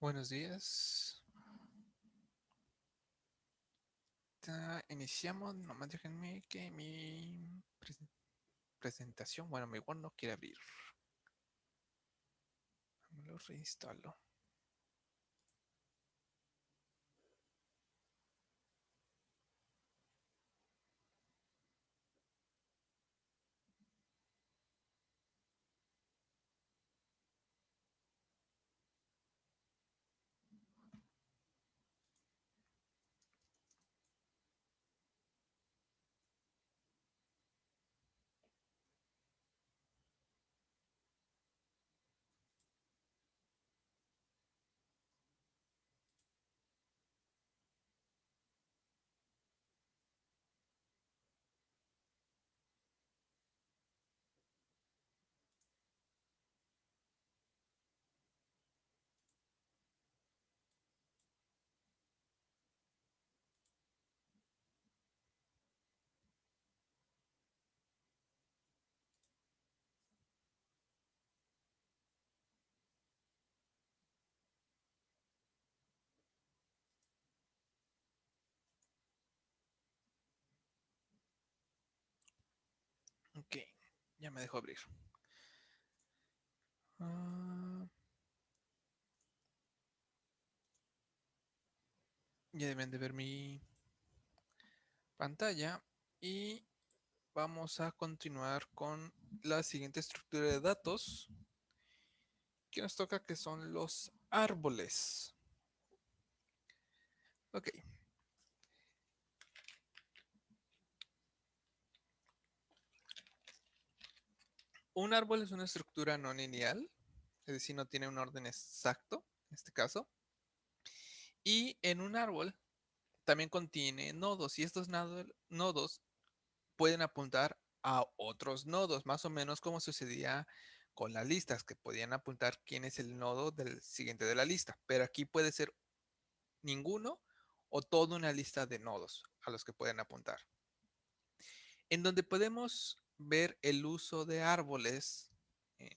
Buenos días. Iniciamos. Nomás déjenme que mi presentación, bueno, mi Word no quiere abrir. Me lo reinstalo. Ok, ya me dejó abrir. Ah, ya deben de ver mi pantalla. Y vamos a continuar con la siguiente estructura de datos que nos toca, que son los árboles. Ok, un árbol es una estructura no lineal, es decir, no tiene un orden exacto, en este caso. Y en un árbol también contiene nodos, y estos nodos pueden apuntar a otros nodos, más o menos como sucedía con las listas, que podían apuntar quién es el nodo del siguiente de la lista. Pero aquí puede ser ninguno o toda una lista de nodos a los que pueden apuntar. En donde podemos ver el uso de árboles en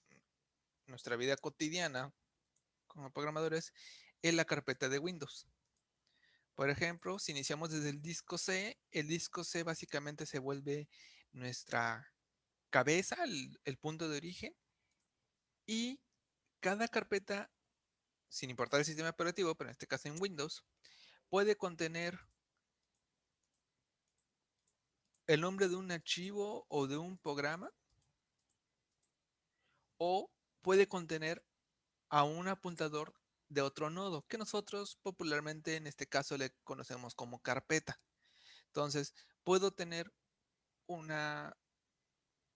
nuestra vida cotidiana como programadores en la carpeta de Windows. Por ejemplo, si iniciamos desde el disco C básicamente se vuelve nuestra cabeza, el punto de origen, y cada carpeta, sin importar el sistema operativo, pero en este caso en Windows, puede contener el nombre de un archivo o de un programa, o puede contener a un apuntador de otro nodo, que nosotros popularmente en este caso le conocemos como carpeta. Entonces, puedo tener una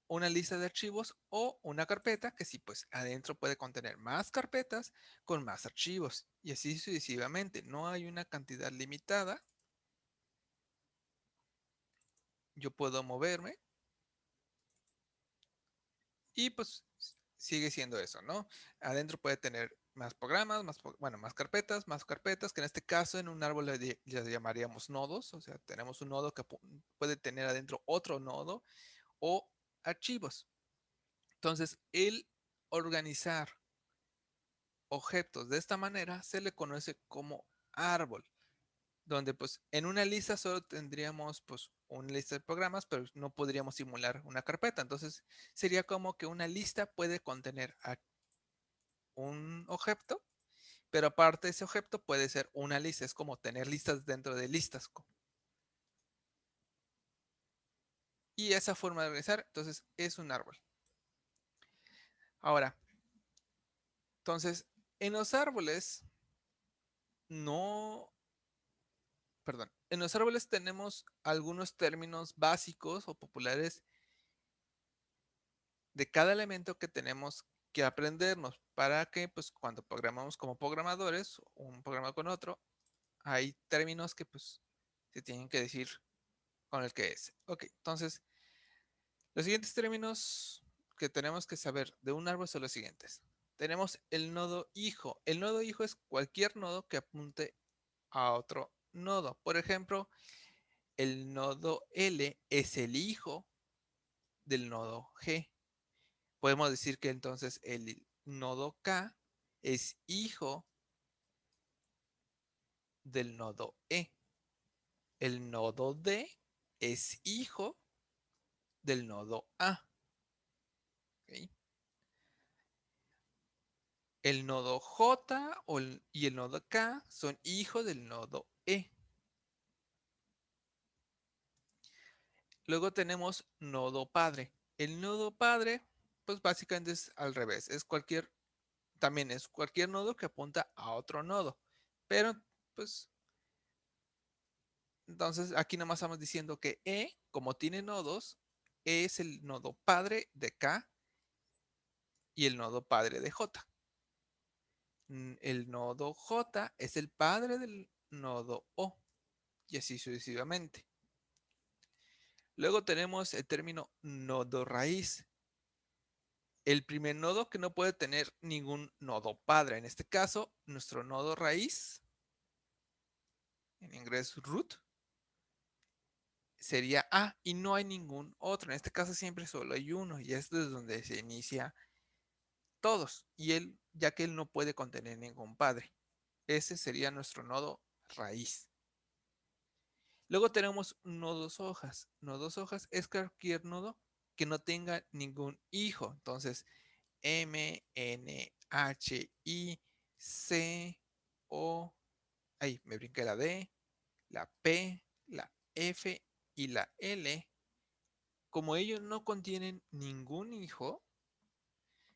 lista de archivos o una carpeta que sí, pues adentro puede contener más carpetas con más archivos y así sucesivamente. No hay una cantidad limitada. Yo puedo moverme y pues sigue siendo eso, ¿no? Adentro puede tener más programas, bueno, más carpetas, que en este caso en un árbol les llamaríamos nodos, o sea, tenemos un nodo que puede tener adentro otro nodo o archivos. Entonces, el organizar objetos de esta manera se le conoce como árbol, donde pues en una lista solo tendríamos pues una lista de programas, pero no podríamos simular una carpeta. Entonces sería como que una lista puede contener a un objeto, pero aparte de ese objeto puede ser una lista. Es como tener listas dentro de listas. Y esa forma de organizar, entonces, es un árbol. Ahora, entonces, en los árboles no, perdón, en los árboles tenemos algunos términos básicos o populares de cada elemento que tenemos que aprendernos para que, pues, cuando programamos como programadores, un programa con otro, hay términos que, pues, se tienen que decir con el que es. Ok, entonces, los siguientes términos que tenemos que saber de un árbol son los siguientes. Tenemos el nodo hijo. El nodo hijo es cualquier nodo que apunte a otro nodo. Por ejemplo, el nodo L es el hijo del nodo G. Podemos decir que entonces el nodo K es hijo del nodo E. El nodo D es hijo del nodo A. ¿Ok? El nodo J y el nodo K son hijos del nodo E. Luego tenemos nodo padre. El nodo padre, pues básicamente es al revés. También es cualquier nodo que apunta a otro nodo. Pero, pues, entonces aquí nomás estamos diciendo que E, como tiene nodos, es el nodo padre de K y el nodo padre de J. El nodo J es el padre del nodo O y así sucesivamente. Luego tenemos el término nodo raíz. El primer nodo que no puede tener ningún nodo padre. En este caso, nuestro nodo raíz, en inglés root, sería A y no hay ningún otro. En este caso siempre solo hay uno y es desde donde se inicia todos. Y él, ya que él no puede contener ningún padre. Ese sería nuestro nodo raíz. Luego tenemos nodos hojas. Nodos hojas es cualquier nodo que no tenga ningún hijo. Entonces, M, N, H, I, C, O. Ahí me brinqué la D, la P, la F y la L. Como ellos no contienen ningún hijo,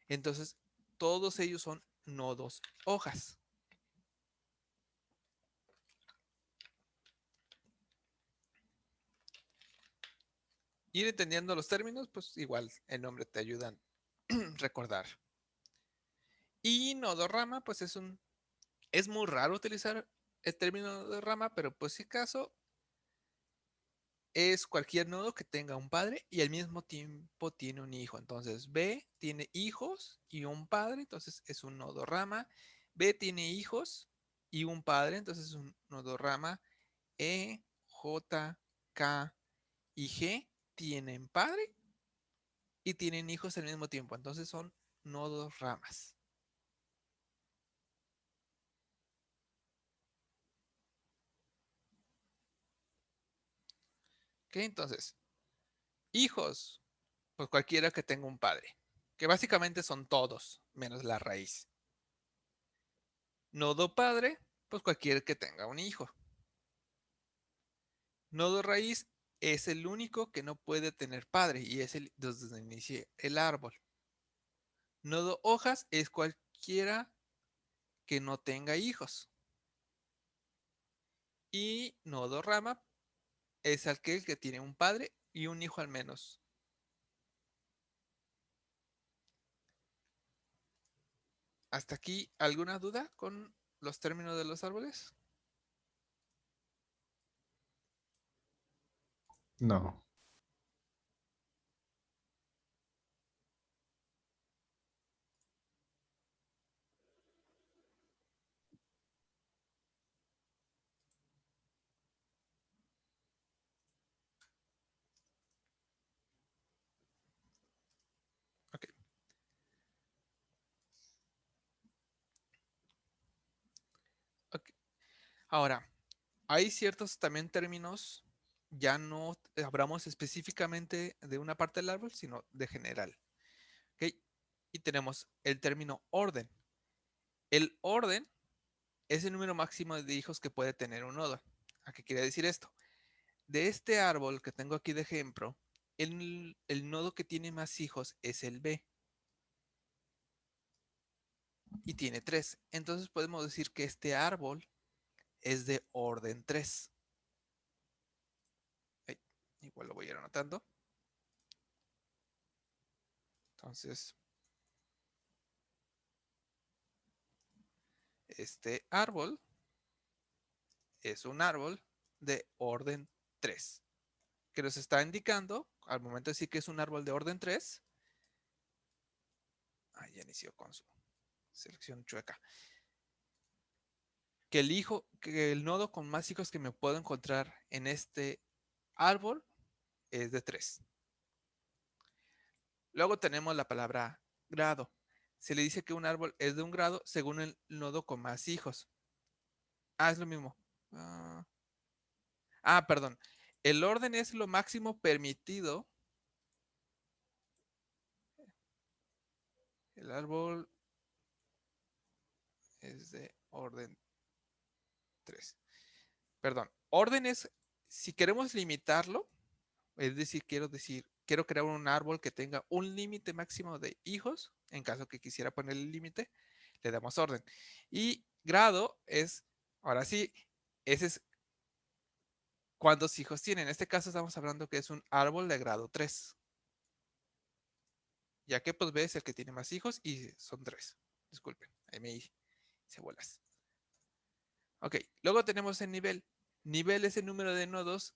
entonces todos ellos son nodos hojas. Ir entendiendo los términos, pues igual el nombre te ayuda a recordar. Y nodo rama, pues es muy raro utilizar el término de rama, pero pues si acaso es cualquier nodo que tenga un padre y al mismo tiempo tiene un hijo. Entonces B tiene hijos y un padre, entonces es un nodo rama. B tiene hijos y un padre, entonces es un nodo rama. E, J, K y G tienen padre y tienen hijos al mismo tiempo, entonces son nodos ramas. ¿Ok? Entonces, hijos, pues cualquiera que tenga un padre, que básicamente son todos, menos la raíz. Nodo padre, pues cualquiera que tenga un hijo. Nodo raíz es el único que no puede tener padre y es el desde donde inicia el árbol. Nodo hojas es cualquiera que no tenga hijos. Y nodo rama es aquel que tiene un padre y un hijo al menos. ¿Hasta aquí alguna duda con los términos de los árboles? No. Ok, ok. Ahora, hay ciertos también términos, ya no hablamos específicamente de una parte del árbol, sino de general. ¿Ok? Y tenemos el término orden. El orden es el número máximo de hijos que puede tener un nodo. ¿A qué quiere decir esto? De este árbol que tengo aquí de ejemplo, el nodo que tiene más hijos es el B y tiene 3. Entonces podemos decir que este árbol es de orden 3. Ay, igual lo voy a ir anotando. Entonces, este árbol es un árbol de orden 3, que nos está indicando, al momento de decir que es un árbol de orden 3, ya inició con su selección chueca, que el nodo con más hijos que me puedo encontrar en este árbol es de 3. Luego tenemos la palabra grado. Se le dice que un árbol es de un grado según el nodo con más hijos. Es lo mismo. Perdón. El orden es lo máximo permitido. El árbol es de orden 3. Perdón. Orden es, si queremos limitarlo, es decir, quiero crear un árbol que tenga un límite máximo de hijos. En caso que quisiera poner el límite, le damos orden. Y grado es, ahora sí, ese es cuántos hijos tiene. En este caso estamos hablando que es un árbol de grado 3. Ya que pues B es el que tiene más hijos y son 3. Disculpen, ahí me hice bolas. Ok, luego tenemos el nivel. Nivel es el número de nodos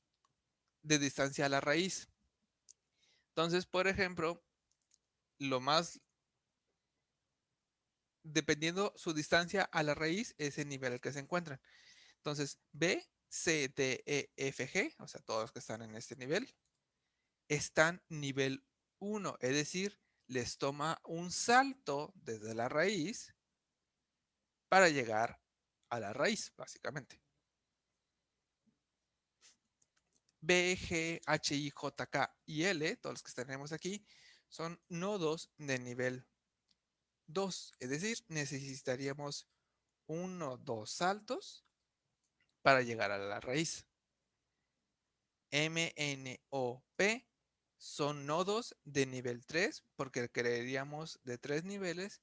de distancia a la raíz. Entonces, por ejemplo, lo más, dependiendo su distancia a la raíz, es el nivel al que se encuentran. Entonces, B, C, D, E, F, G, o sea, todos los que están en este nivel, están nivel 1, es decir, les toma un salto desde la raíz para llegar a la raíz, básicamente. B, G, H, I, J, K y L, todos los que tenemos aquí, son nodos de nivel 2, es decir, necesitaríamos 1, 2 saltos para llegar a la raíz. M, N, O, P son nodos de nivel 3 porque crearíamos de 3 niveles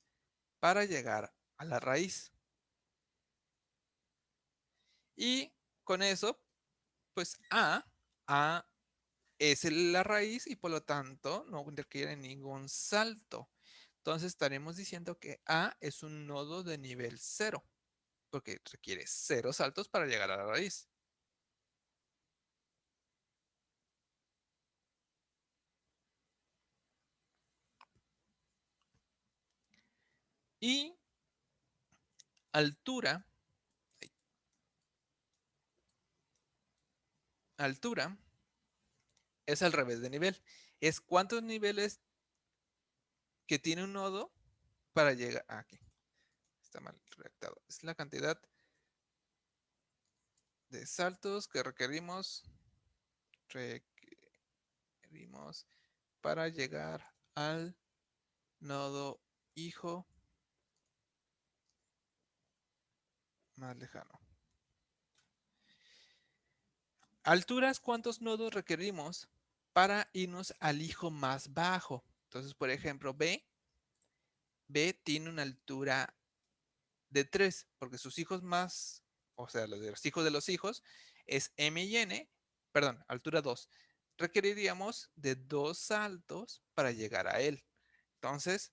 para llegar a la raíz. Y con eso, pues A es la raíz y por lo tanto no requiere ningún salto. Entonces estaremos diciendo que A es un nodo de nivel 0 porque requiere 0 saltos para llegar a la raíz. Y altura, altura es al revés de nivel. Es cuántos niveles que tiene un nodo para llegar. Aquí está mal redactado. Es la cantidad de saltos que requerimos para llegar al nodo hijo más lejano. Alturas, ¿cuántos nodos requerimos para irnos al hijo más bajo? Entonces, por ejemplo, B tiene una altura de 3, porque sus hijos más, o sea, los de los hijos, es M y N, perdón, altura 2. Requeriríamos de 2 saltos para llegar a él. Entonces,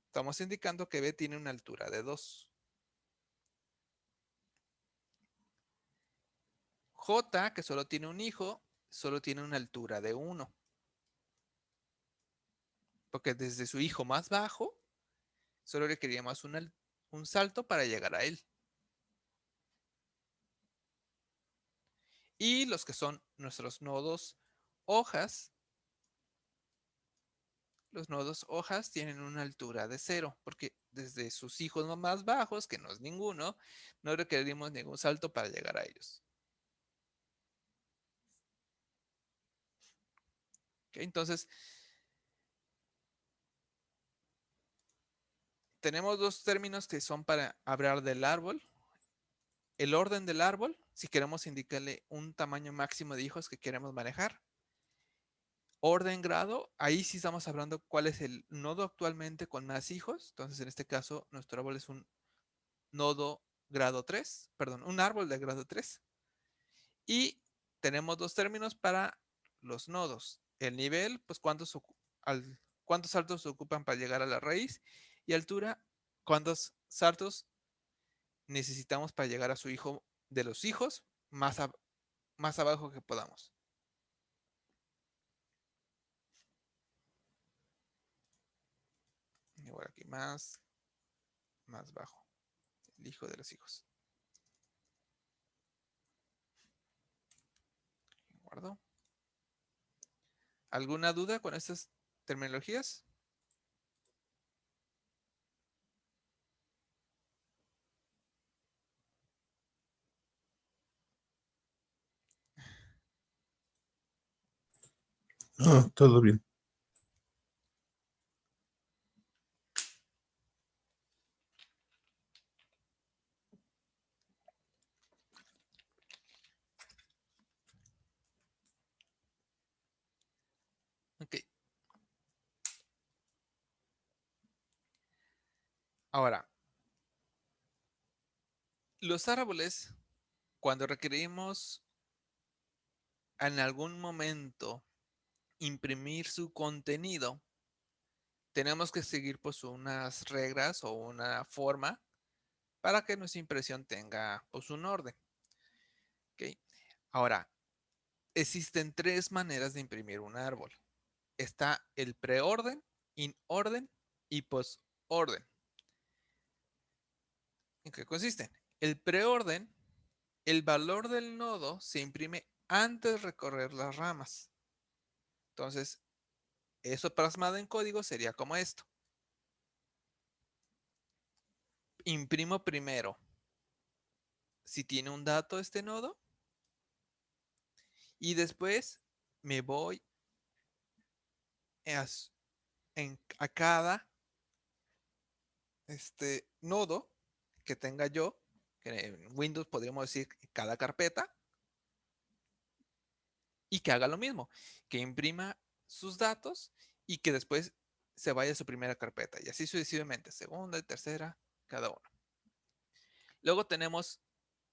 estamos indicando que B tiene una altura de 2. J, que solo tiene un hijo, solo tiene una altura de 1. Porque desde su hijo más bajo, solo requeríamos un salto para llegar a él. Y los que son nuestros nodos hojas, los nodos hojas tienen una altura de 0, porque desde sus hijos más bajos, que no es ninguno, no requerimos ningún salto para llegar a ellos. ¿Okay? Entonces, tenemos dos términos que son para hablar del árbol. El orden del árbol, si queremos indicarle un tamaño máximo de hijos que queremos manejar. Orden grado, ahí sí estamos hablando cuál es el nodo actualmente con más hijos. Entonces, en este caso, nuestro árbol es un nodo grado 3, perdón, un árbol de grado 3. Y tenemos dos términos para los nodos. El nivel, pues cuántos saltos se ocupan para llegar a la raíz. Y altura, cuántos saltos necesitamos para llegar a su hijo de los hijos más abajo que podamos. Igual aquí más bajo. El hijo de los hijos. Guardo. ¿Alguna duda con estas terminologías? Ah, todo bien. Ok. Ahora, los árboles, cuando requerimos en algún momento imprimir su contenido, tenemos que seguir pues unas reglas o una forma para que nuestra impresión tenga pues un orden. ¿Ok? Ahora, existen tres maneras de imprimir un árbol. Está el preorden, in-orden y post-orden. ¿En qué consisten? El preorden, el valor del nodo se imprime antes de recorrer las ramas. Entonces, eso plasmado en código sería como esto. Imprimo primero si tiene un dato este nodo y después me voy a cada nodo que tenga yo, que en Windows podríamos decir cada carpeta, y que haga lo mismo, que imprima sus datos y que después se vaya a su primera carpeta y así sucesivamente, segunda y tercera, cada uno. Luego tenemos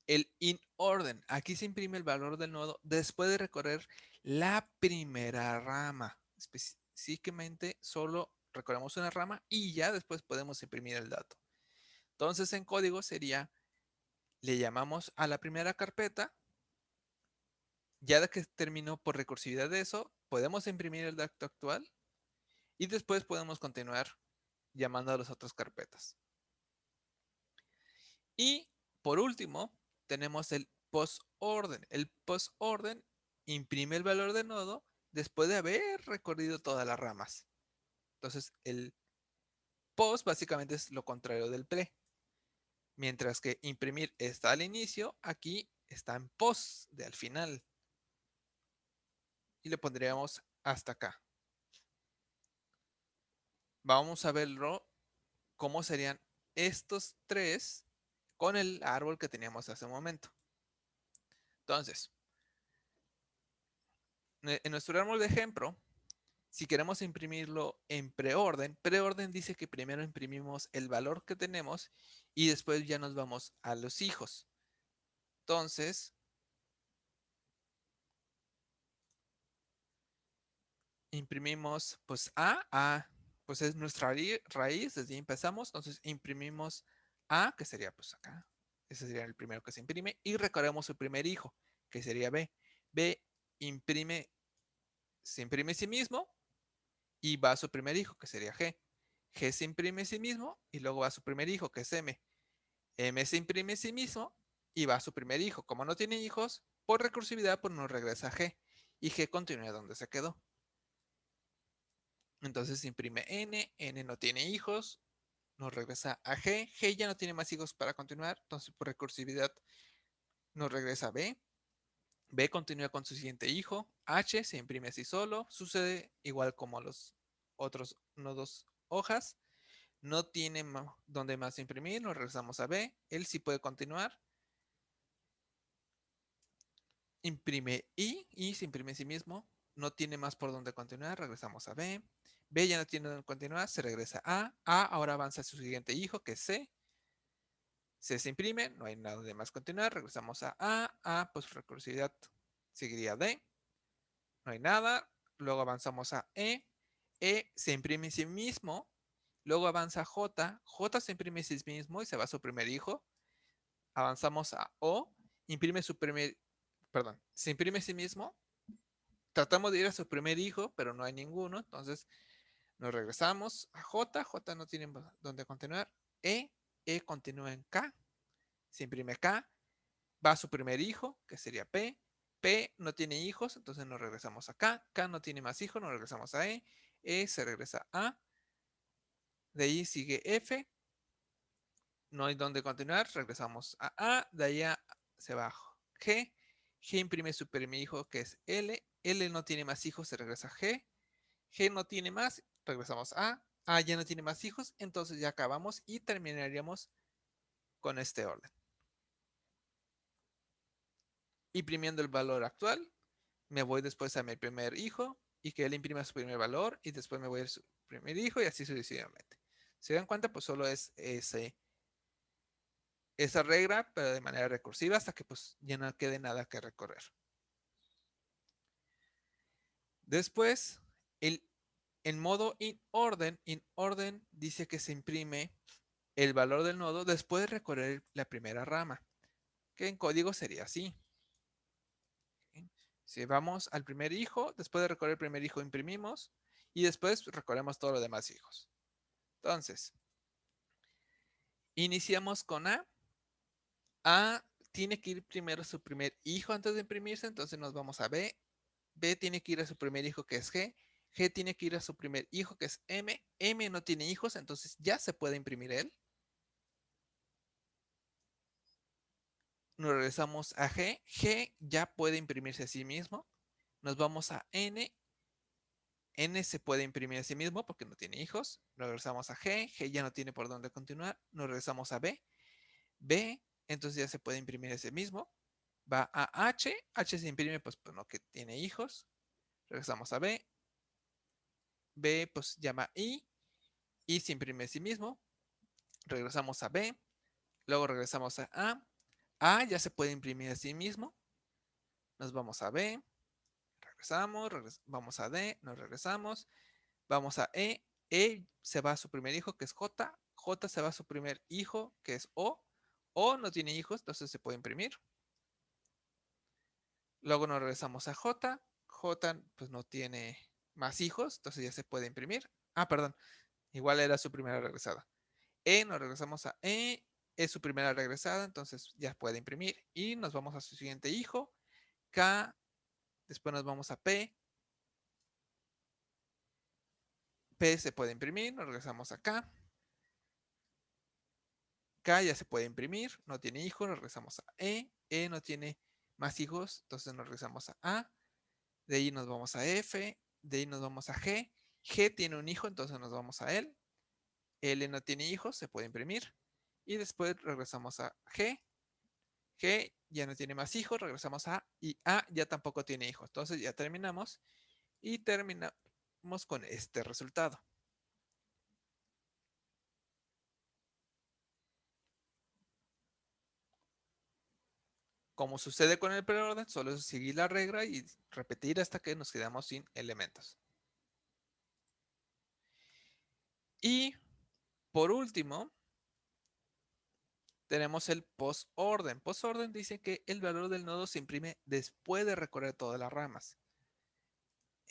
el in orden. Aquí se imprime el valor del nodo después de recorrer la primera rama. Específicamente solo recorremos una rama y ya después podemos imprimir el dato. Entonces en código sería, le llamamos a la primera carpeta, ya de que terminó por recursividad de eso, podemos imprimir el dato actual y después podemos continuar llamando a las otras carpetas. Y por último, tenemos el post-orden. El post-orden imprime el valor de nodo después de haber recorrido todas las ramas. Entonces, el post básicamente es lo contrario del pre. Mientras que imprimir está al inicio, aquí está en post de al final. Y le pondríamos hasta acá. Vamos a verlo cómo serían estos tres con el árbol que teníamos hace un momento. Entonces, en nuestro árbol de ejemplo, si queremos imprimirlo en preorden, preorden dice que primero imprimimos el valor que tenemos y después ya nos vamos a los hijos. Entonces, imprimimos pues A pues es nuestra raíz, desde ahí empezamos, entonces imprimimos A, que sería pues acá, ese sería el primero que se imprime, y recorremos su primer hijo, que sería B. B imprime, se imprime a sí mismo y va a su primer hijo, que sería G. G se imprime a sí mismo y luego va a su primer hijo, que es M. M se imprime a sí mismo y va a su primer hijo. Como no tiene hijos, por recursividad, pues nos regresa a G. Y G continúa donde se quedó. Entonces se imprime N, N no tiene hijos, nos regresa a G. G ya no tiene más hijos para continuar, entonces por recursividad nos regresa a B. B continúa con su siguiente hijo. H se imprime así solo. Sucede igual como los otros nodos hojas. No tiene donde más imprimir, nos regresamos a B. Él sí puede continuar. Imprime y se imprime en sí mismo. No tiene más por donde continuar, regresamos a B. B ya no tiene donde continuar, se regresa a A. Ahora avanza a su siguiente hijo, que es C. C se imprime, no hay nada de más continuar, regresamos a A. A, pues recursividad seguiría D. No hay nada. Luego avanzamos a E. E se imprime en sí mismo. Luego avanza a J. J se imprime en sí mismo y se va a su primer hijo. Avanzamos a O. Imprime su primer, perdón, se imprime en sí mismo. Tratamos de ir a su primer hijo, pero no hay ninguno. Entonces nos regresamos a J. J no tiene donde continuar. E. E continúa en K. Se imprime K. Va a su primer hijo, que sería P. P no tiene hijos, entonces nos regresamos a K. K no tiene más hijos, nos regresamos a E. E se regresa a. De ahí sigue F. No hay donde continuar, regresamos a A. De ahí se va a G. G imprime su primer hijo que es L. L no tiene más hijos, se regresa a G. G no tiene más, regresamos a A. A ya no tiene más hijos, entonces ya acabamos y terminaríamos con este orden. Imprimiendo el valor actual, me voy después a mi primer hijo y que él imprima su primer valor y después me voy a su primer hijo y así sucesivamente. Si se dan cuenta, pues solo es esa regla, pero de manera recursiva hasta que pues ya no quede nada que recorrer. Después, en modo in orden dice que se imprime el valor del nodo después de recorrer la primera rama, que en código sería así. Si vamos al primer hijo, después de recorrer el primer hijo imprimimos y después recorremos todos los demás hijos. Entonces, iniciamos con A. A tiene que ir primero a su primer hijo antes de imprimirse, entonces nos vamos a B. B tiene que ir a su primer hijo que es G. G tiene que ir a su primer hijo que es M. M no tiene hijos, entonces ya se puede imprimir él. Nos regresamos a G. G ya puede imprimirse a sí mismo. Nos vamos a N. N se puede imprimir a sí mismo porque no tiene hijos. Nos regresamos a G. G ya no tiene por dónde continuar. Nos regresamos a B. B, entonces ya se puede imprimir a sí mismo. Va a H. H se imprime pues no que tiene hijos. Regresamos a B. B pues llama I. I se imprime a sí mismo. Regresamos a B. Luego regresamos a A. A ya se puede imprimir a sí mismo. Nos vamos a B. Regresamos. Vamos a D. Nos regresamos. Vamos a E. E se va a su primer hijo que es J. J se va a su primer hijo que es O. O no tiene hijos, entonces se puede imprimir. Luego nos regresamos a J. J pues no tiene más hijos, entonces ya se puede imprimir. Ah, perdón, igual era su primera regresada. E, nos regresamos a E. Es su primera regresada, entonces ya puede imprimir. Y nos vamos a su siguiente hijo. K. Después nos vamos a P. P se puede imprimir, nos regresamos a K. K ya se puede imprimir, no tiene hijos, nos regresamos a E. E no tiene más hijos, entonces nos regresamos a A. De ahí nos vamos a F. De ahí nos vamos a G. G tiene un hijo, entonces nos vamos a L. L no tiene hijos, se puede imprimir. Y después regresamos a G. G ya no tiene más hijos, regresamos a A. Y A ya tampoco tiene hijos. Entonces ya terminamos. Y terminamos con este resultado. Como sucede con el preorden, solo es seguir la regla y repetir hasta que nos quedamos sin elementos. Y por último, tenemos el postorden. Postorden dice que el valor del nodo se imprime después de recorrer todas las ramas.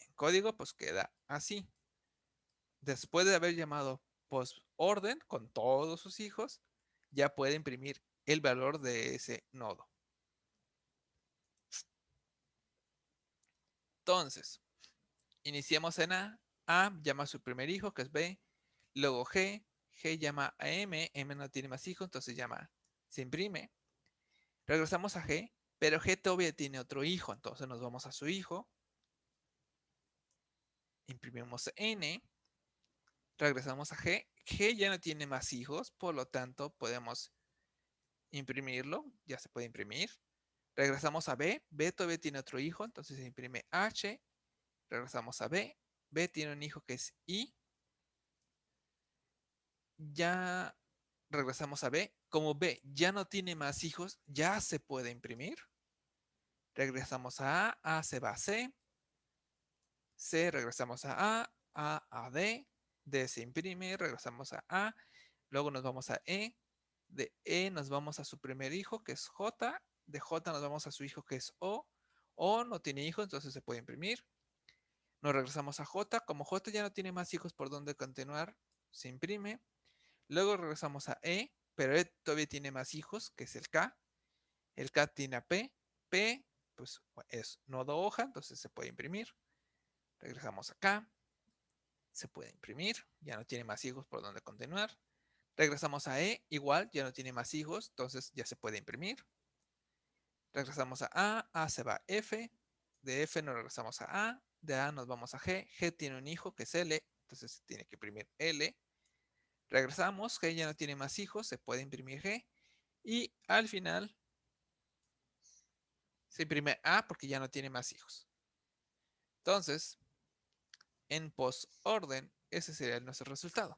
En código, pues queda así. Después de haber llamado postorden con todos sus hijos, ya puede imprimir el valor de ese nodo. Entonces, iniciamos en A. A llama a su primer hijo, que es B. Luego G. G llama a M. M no tiene más hijos, entonces llama, se imprime. Regresamos a G, pero G todavía tiene otro hijo, entonces nos vamos a su hijo. Imprimimos N. Regresamos a G. G ya no tiene más hijos, por lo tanto podemos imprimirlo, ya se puede imprimir. Regresamos a B. B todavía tiene otro hijo, entonces se imprime H. Regresamos a B. B tiene un hijo que es I. Ya regresamos a B. Como B ya no tiene más hijos, ya se puede imprimir. Regresamos a A. A se va a C. C regresamos a A. A D. D se imprime. Regresamos a A. Luego nos vamos a E. De E nos vamos a su primer hijo que es J. De J nos vamos a su hijo que es O. O no tiene hijos, entonces se puede imprimir. Nos regresamos a J. Como J ya no tiene más hijos por donde continuar, se imprime. Luego regresamos a E, pero E todavía tiene más hijos, que es el K. El K tiene a P. P, pues es nodo hoja, entonces se puede imprimir. Regresamos acá. Se puede imprimir. Ya no tiene más hijos por donde continuar. Regresamos a E, igual, ya no tiene más hijos, entonces ya se puede imprimir. Regresamos a A se va a F, de F nos regresamos a A, de A nos vamos a G, G tiene un hijo que es L, entonces se tiene que imprimir L. Regresamos, G ya no tiene más hijos, se puede imprimir G. Y al final se imprime A porque ya no tiene más hijos. Entonces, en postorden, ese sería nuestro resultado.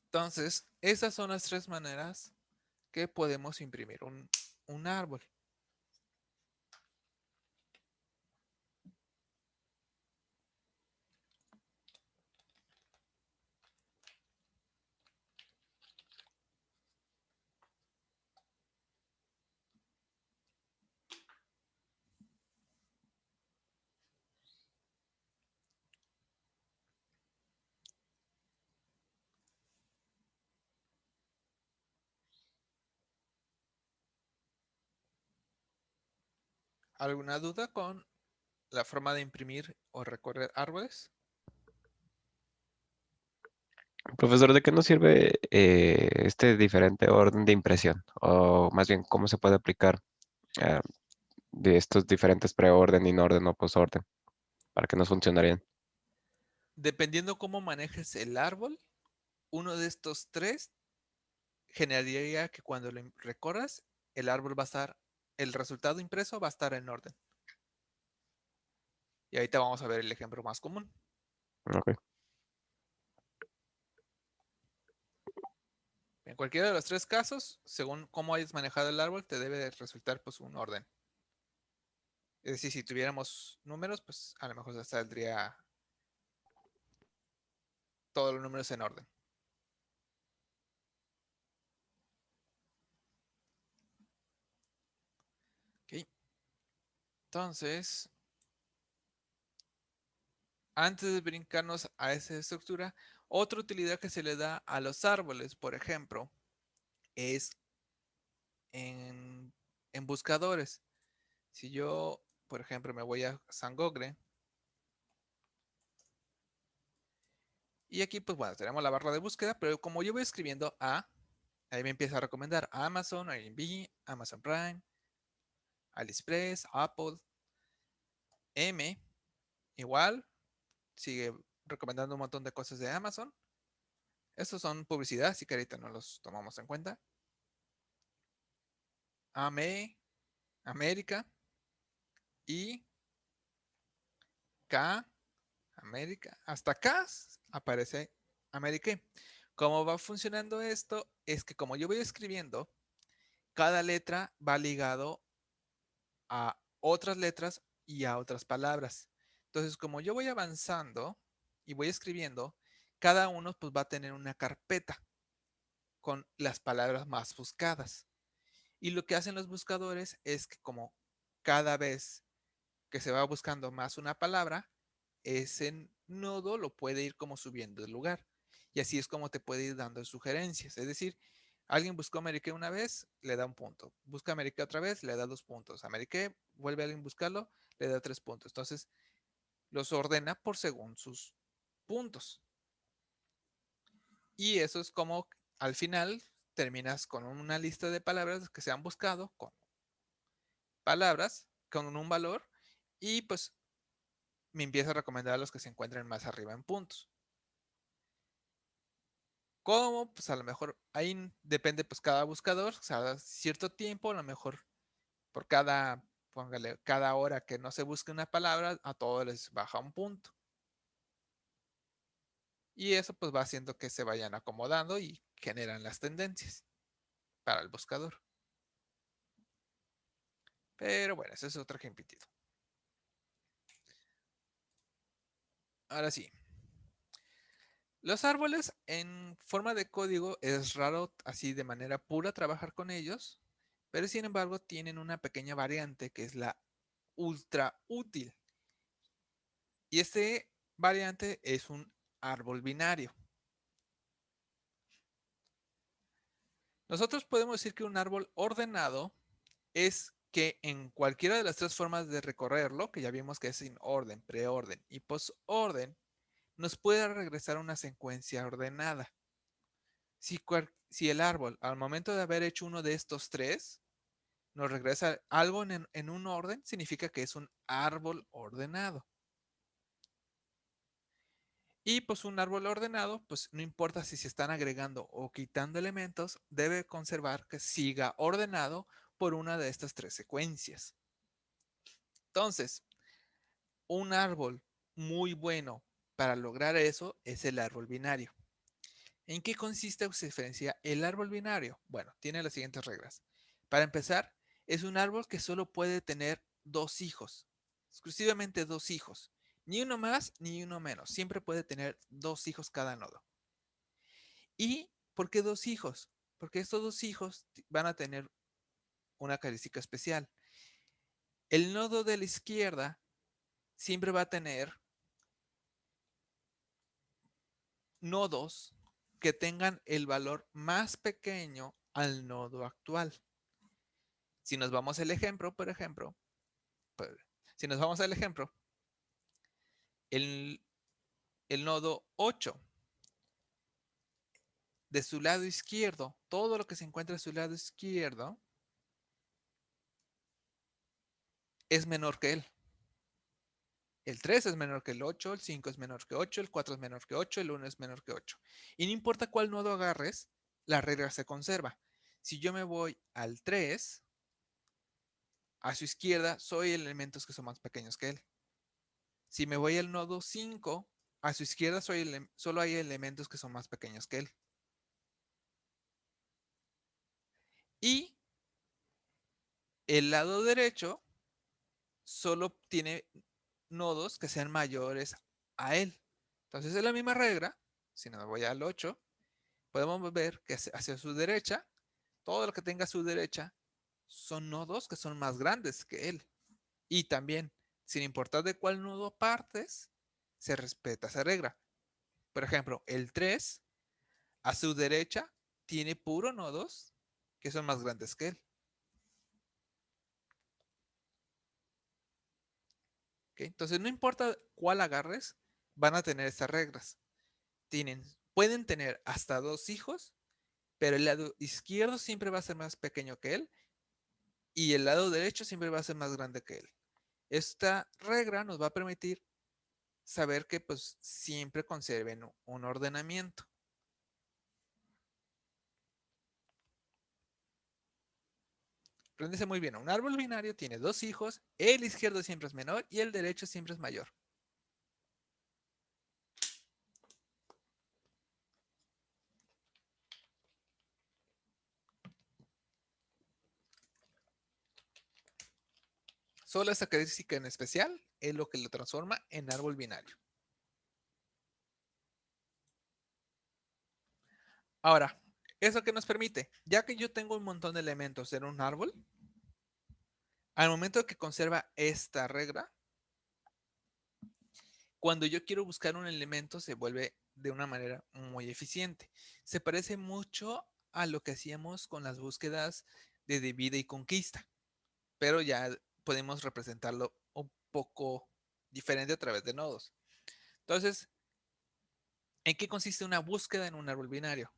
Entonces, esas son las tres maneras que podemos imprimir un árbol. ¿Alguna duda con la forma de imprimir o recorrer árboles? Profesor, ¿de qué nos sirve este diferente orden de impresión? O más bien, ¿cómo se puede aplicar eh, de estos diferentes preorden, inorden o posorden para que nos funcionarían? Dependiendo cómo manejes el árbol, uno de estos tres generaría que cuando lo recorras, el árbol va a estar, el resultado impreso va a estar en orden. Y ahorita vamos a ver el ejemplo más común. Ok. En cualquiera de los tres casos, según cómo hayas manejado el árbol, te debe de resultar pues un orden. Es decir, si tuviéramos números, pues a lo mejor saldría todos los números en orden. ¿Ok? Entonces, antes de brincarnos a esa estructura, otra utilidad que se le da a los árboles, por ejemplo, es en, en buscadores. Si yo, por ejemplo, me voy a San Google y aquí, pues bueno, tenemos la barra de búsqueda, pero como yo voy escribiendo A, ahí me empieza a recomendar Amazon, Airbnb, Amazon Prime, AliExpress, Apple, M, igual, sigue recomendando un montón de cosas de Amazon. Estos son publicidad, así que ahorita no los tomamos en cuenta. AME, América y K, América. Hasta acá aparece América. ¿Cómo va funcionando esto? Es que como yo voy escribiendo, cada letra va ligado a otras letras y a otras palabras. Entonces, como yo voy avanzando y voy escribiendo, cada uno pues va a tener una carpeta con las palabras más buscadas. Y lo que hacen los buscadores es que como cada vez que se va buscando más una palabra, ese nodo lo puede ir como subiendo de lugar. Y así es como te puede ir dando sugerencias. Es decir, alguien buscó Ameriqué una vez, le da un punto. Busca Ameriqué otra vez, le da 2 puntos. Ameriqué, vuelve a alguien a buscarlo, le da 3 puntos. Entonces, los ordena por según sus puntos. Y eso es como al final terminas con una lista de palabras que se han buscado, con palabras, con un valor, y pues me empieza a recomendar a los que se encuentren más arriba en puntos. ¿Cómo? Pues a lo mejor ahí depende pues cada buscador, o sea, cierto tiempo, a lo mejor por cada, póngale, cada hora que no se busque una palabra, a todos les baja un punto. Y eso pues va haciendo que se vayan acomodando y generan las tendencias para el buscador. Pero bueno, ese es otro ejemplo. Ahora sí, los árboles en forma de código es raro así de manera pura trabajar con ellos, pero sin embargo tienen una pequeña variante que es la ultra útil. Y este variante es un árbol binario. Nosotros podemos decir que un árbol ordenado es que en cualquiera de las tres formas de recorrerlo, que ya vimos que es sin orden, preorden y postorden, nos puede regresar una secuencia ordenada. Si el árbol, al momento de haber hecho uno de estos tres, nos regresa algo en un orden, significa que es un árbol ordenado. Y pues un árbol ordenado, pues no importa si se están agregando o quitando elementos, debe conservar que siga ordenado por una de estas tres secuencias. Entonces, un árbol muy bueno para lograr eso es el árbol binario. ¿En qué consiste o se diferencia el árbol binario? Bueno, tiene las siguientes reglas. Para empezar, es un árbol que solo puede tener dos hijos, exclusivamente dos hijos. Ni uno más ni uno menos. Siempre puede tener dos hijos cada nodo. ¿Y por qué dos hijos? Porque estos dos hijos van a tener una característica especial. El nodo de la izquierda siempre va a tener nodos que tengan el valor más pequeño al nodo actual. Si nos vamos al ejemplo, por ejemplo, si nos vamos al ejemplo, el, el nodo 8 de su lado izquierdo, todo lo que se encuentra a su lado izquierdo es menor que él. El 3 es menor que el 8, el 5 es menor que 8, el 4 es menor que 8, el 1 es menor que 8. Y no importa cuál nodo agarres, la regla se conserva. Si yo me voy al 3, a su izquierda soy elementos que son más pequeños que él. Si me voy al nodo 5, a su izquierda solo hay elementos que son más pequeños que él. Y el lado derecho solo tiene nodos que sean mayores a él. Entonces es la misma regla. Si no me voy al 8, podemos ver que hacia su derecha, todo lo que tenga a su derecha son nodos que son más grandes que él. Y también, sin importar de cuál nodo partes, se respeta esa regla. Por ejemplo, el 3 a su derecha tiene puro nodos que son más grandes que él. ¿Okay? Entonces, no importa cuál agarres, van a tener estas reglas. Pueden tener hasta dos hijos, pero el lado izquierdo siempre va a ser más pequeño que él y el lado derecho siempre va a ser más grande que él. Esta regla nos va a permitir saber que pues siempre conserven un ordenamiento. Apréndese muy bien, un árbol binario tiene dos hijos, el izquierdo siempre es menor y el derecho siempre es mayor. Solo esta característica en especial es lo que lo transforma en árbol binario. Ahora, ¿eso qué nos permite? Ya que yo tengo un montón de elementos en un árbol, al momento que conserva esta regla, cuando yo quiero buscar un elemento se vuelve de una manera muy eficiente. Se parece mucho a lo que hacíamos con las búsquedas de divide y conquista, pero ya podemos representarlo un poco diferente a través de nodos. Entonces, ¿en qué consiste una búsqueda en un árbol binario?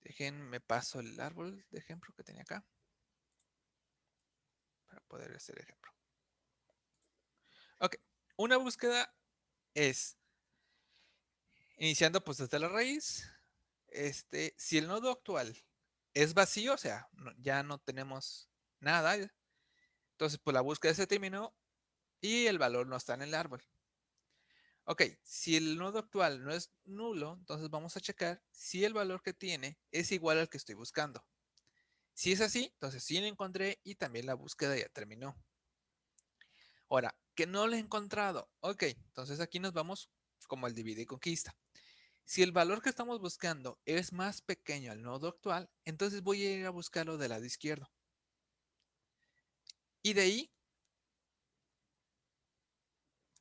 Déjenme paso el árbol de ejemplo que tenía acá para poder hacer ejemplo. Ok, una búsqueda es iniciando pues desde la raíz. Si el nodo actual es vacío, o sea, ya no tenemos nada, entonces pues la búsqueda se terminó y el valor no está en el árbol. Ok, si el nodo actual no es nulo, entonces vamos a checar si el valor que tiene es igual al que estoy buscando. Si es así, entonces sí lo encontré y también la búsqueda ya terminó. Ahora, que no lo he encontrado. Ok, entonces aquí nos vamos como el divide y conquista. Si el valor que estamos buscando es más pequeño al nodo actual, entonces voy a ir a buscarlo del lado izquierdo. Y de ahí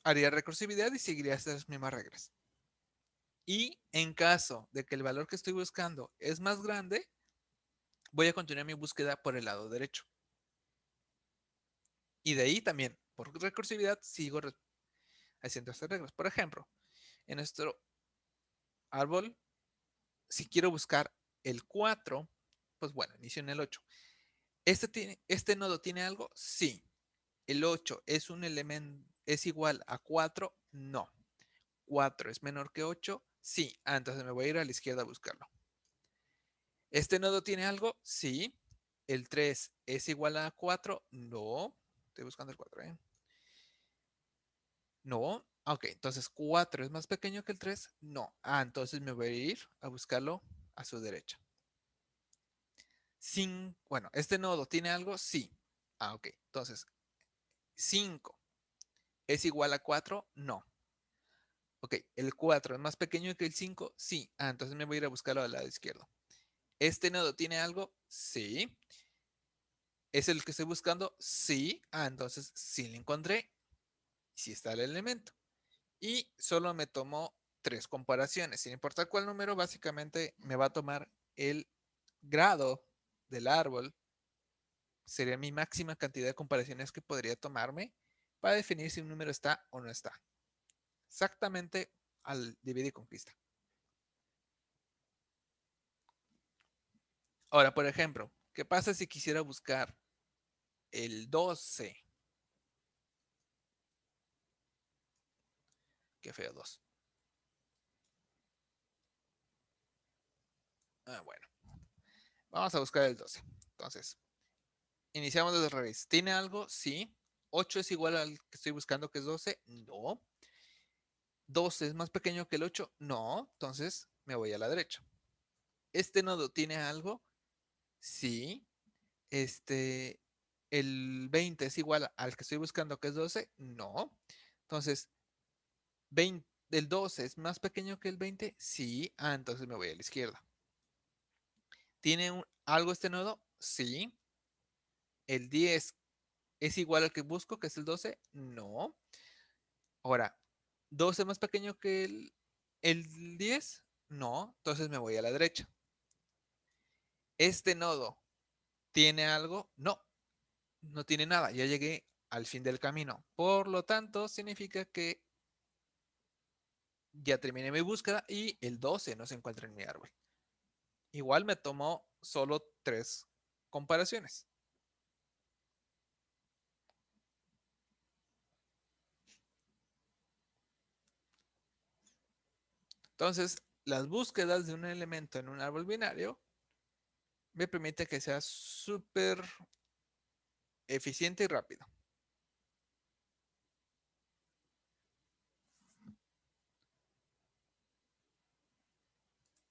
haría recursividad y seguiría estas mismas reglas. Y en caso de que el valor que estoy buscando es más grande, voy a continuar mi búsqueda por el lado derecho. Y de ahí también, por recursividad, sigo haciendo estas reglas. Por ejemplo, en nuestro árbol, si quiero buscar el 4, pues bueno, inicio en el 8. ¿Este nodo tiene algo? Sí. ¿El 8 es un elemento, es igual a 4? No. ¿4 es menor que 8? Sí. Entonces me voy a ir a la izquierda a buscarlo. ¿Este nodo tiene algo? Sí. ¿El 3 es igual a 4? No. Estoy buscando el 4, ¿eh? No. Ok, entonces 4 es más pequeño que el 3. No. Entonces me voy a ir a buscarlo a su derecha. Bueno, ¿este nodo tiene algo? Sí. Ok, entonces 5 es igual a 4. No. Ok, ¿el 4 es más pequeño que el 5? Sí. Entonces me voy a ir a buscarlo al lado izquierdo. ¿Este nodo tiene algo? Sí. ¿Es el que estoy buscando? Sí. Entonces sí lo encontré. Sí está el elemento. Y solo me tomó 3 comparaciones. Sin importar cuál número, básicamente me va a tomar el grado del árbol. Sería mi máxima cantidad de comparaciones que podría tomarme para definir si un número está o no está. Exactamente al divide y conquista. Ahora, por ejemplo, ¿qué pasa si quisiera buscar el 12? Qué feo, 2. Bueno, vamos a buscar el 12. Entonces, iniciamos desde el revés. ¿Tiene algo? Sí. ¿8 es igual al que estoy buscando, que es 12? No. ¿12 es más pequeño que el 8? No. Entonces, me voy a la derecha. ¿Este nodo tiene algo? Sí. Este, ¿el 20 es igual al que estoy buscando, que es 12? No. Entonces, ¿el 12 es más pequeño que el 20? Sí. Entonces me voy a la izquierda. ¿Tiene algo este nodo? Sí. ¿El 10 es igual al que busco, que es el 12? No. Ahora, ¿12 es más pequeño que el 10? No. Entonces me voy a la derecha. ¿Este nodo tiene algo? No, no tiene nada. Ya llegué al fin del camino. Por lo tanto, significa que ya terminé mi búsqueda y el 12 no se encuentra en mi árbol. Igual me tomó solo 3 comparaciones. Entonces, las búsquedas de un elemento en un árbol binario me permite que sea súper eficiente y rápido.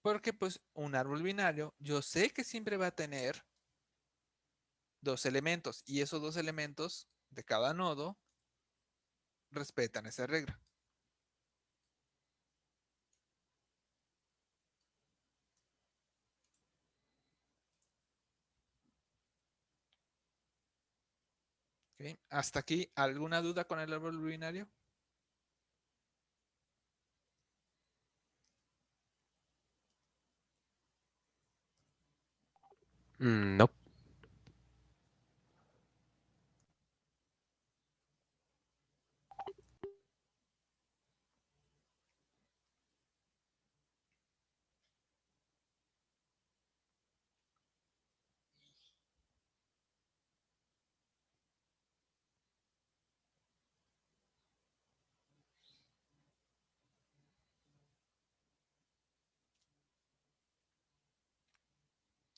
Porque pues un árbol binario, yo sé que siempre va a tener 2 elementos y esos 2 elementos de cada nodo respetan esa regla. ¿Okay? Hasta aquí, ¿alguna duda con el árbol binario? No.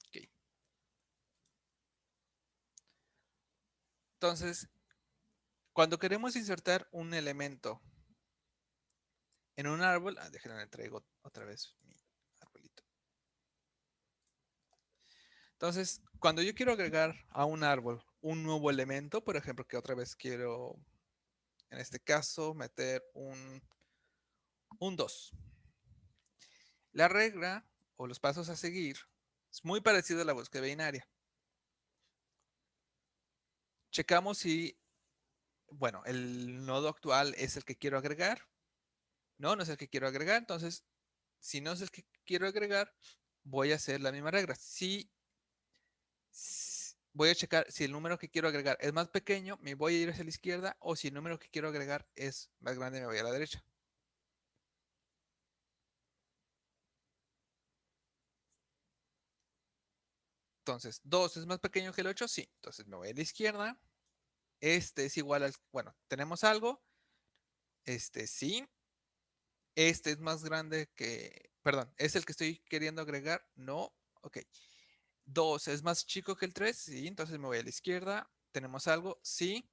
Ok. Entonces, cuando queremos insertar un elemento en un árbol, déjenme traigo otra vez mi arbolito. Entonces, cuando yo quiero agregar a un árbol un nuevo elemento, por ejemplo, que otra vez quiero, en este caso, meter un 2. La regla o los pasos a seguir es muy parecido a la búsqueda binaria. Checamos si, bueno, el nodo actual es el que quiero agregar. No, no es el que quiero agregar. Entonces, si no es el que quiero agregar, voy a hacer la misma regla. Si voy a checar si el número que quiero agregar es más pequeño, me voy a ir hacia la izquierda, o si el número que quiero agregar es más grande, me voy a la derecha. Entonces, 2 es más pequeño que el 8, sí. Entonces me voy a la izquierda. Este es igual al, bueno, tenemos algo. Este sí. Este es más grande que, perdón, ¿es el que estoy queriendo agregar? No. Ok. 2 es más chico que el 3, sí. Entonces me voy a la izquierda. ¿Tenemos algo? Sí.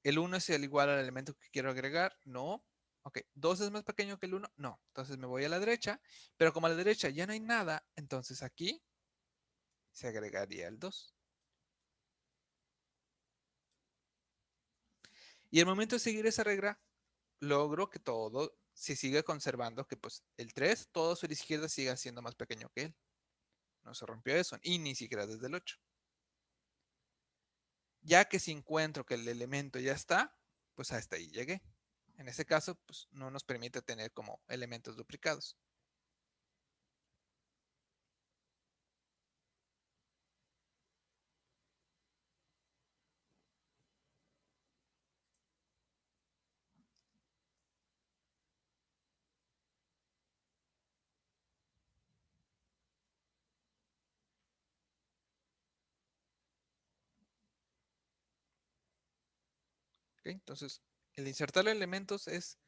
¿El 1 es el igual al elemento que quiero agregar? No. Ok. ¿2 es más pequeño que el 1? No. Entonces me voy a la derecha. Pero como a la derecha ya no hay nada, entonces aquí se agregaría el 2. Y al momento de seguir esa regla, logro que todo se siga conservando, que pues el 3, todo a su izquierda siga siendo más pequeño que él. No se rompió eso, y ni siquiera desde el 8. Ya que si encuentro que el elemento ya está, pues hasta ahí llegué. En ese caso, pues no nos permite tener como elementos duplicados. ¿Ok? Entonces, el insertar elementos es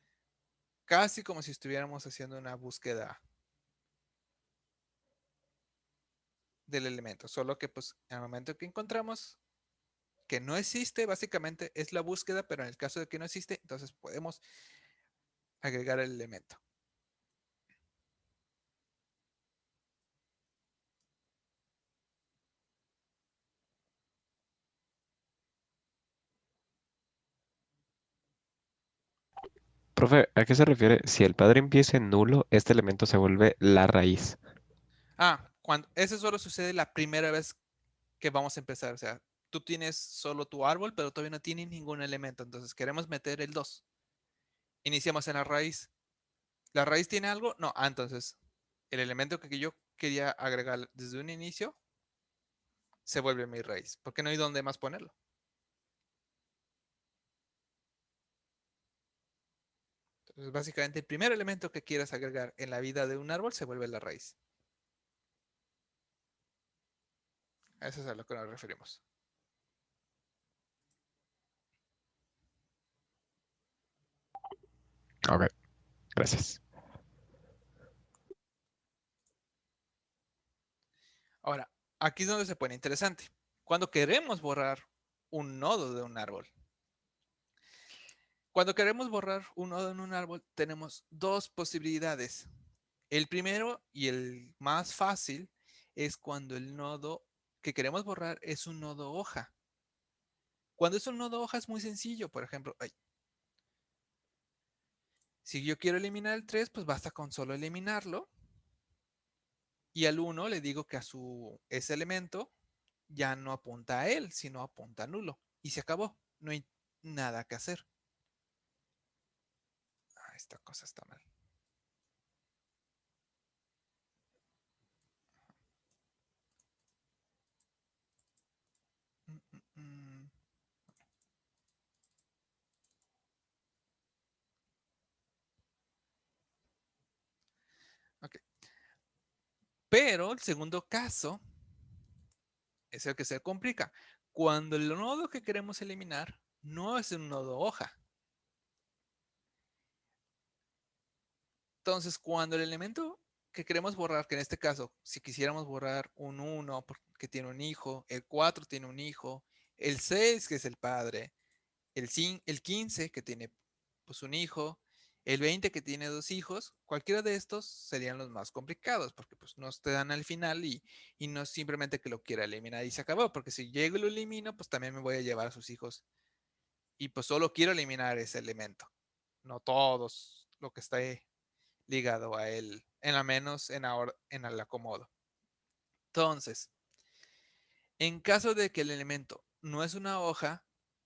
casi como si estuviéramos haciendo una búsqueda del elemento, solo que pues en el momento que encontramos que no existe, básicamente es la búsqueda, pero en el caso de que no existe, entonces podemos agregar el elemento. Profe, ¿a qué se refiere? Si el padre empieza en nulo, este elemento se vuelve la raíz. Cuando eso solo sucede la primera vez que vamos a empezar. O sea, tú tienes solo tu árbol, pero todavía no tienes ningún elemento. Entonces queremos meter el 2. Iniciamos en la raíz. ¿La raíz tiene algo? No. Entonces el elemento que yo quería agregar desde un inicio se vuelve mi raíz, porque no hay dónde más ponerlo. Entonces, básicamente, el primer elemento que quieras agregar en la vida de un árbol se vuelve la raíz. A eso es a lo que nos referimos. Ok, gracias. Ahora, aquí es donde se pone interesante. Cuando queremos borrar un nodo de un árbol. Cuando queremos borrar un nodo en un árbol, tenemos dos posibilidades. El primero y el más fácil es cuando el nodo que queremos borrar es un nodo hoja. Cuando es un nodo hoja es muy sencillo. Por ejemplo, si yo quiero eliminar el 3, pues basta con solo eliminarlo. Y al 1 le digo que ese elemento ya no apunta a él, sino apunta a nulo. Y se acabó. No hay nada que hacer. Esta cosa está mal. Mm, mm, mm. Ok. Pero el segundo caso es el que se complica. Cuando el nodo que queremos eliminar no es un nodo hoja. Entonces, cuando el elemento que queremos borrar, que en este caso, si quisiéramos borrar un 1 que tiene un hijo, el 4 tiene un hijo, el 6 que es el padre, el 15 que tiene pues un hijo, el 20 que tiene dos hijos, cualquiera de estos serían los más complicados porque pues nos te dan al final y no es simplemente que lo quiera eliminar y se acabó, porque si llego y lo elimino, pues también me voy a llevar a sus hijos y pues solo quiero eliminar ese elemento, no todos lo que está ligado a él, en la menos en el acomodo. Entonces, en caso de que el elemento no es una hoja,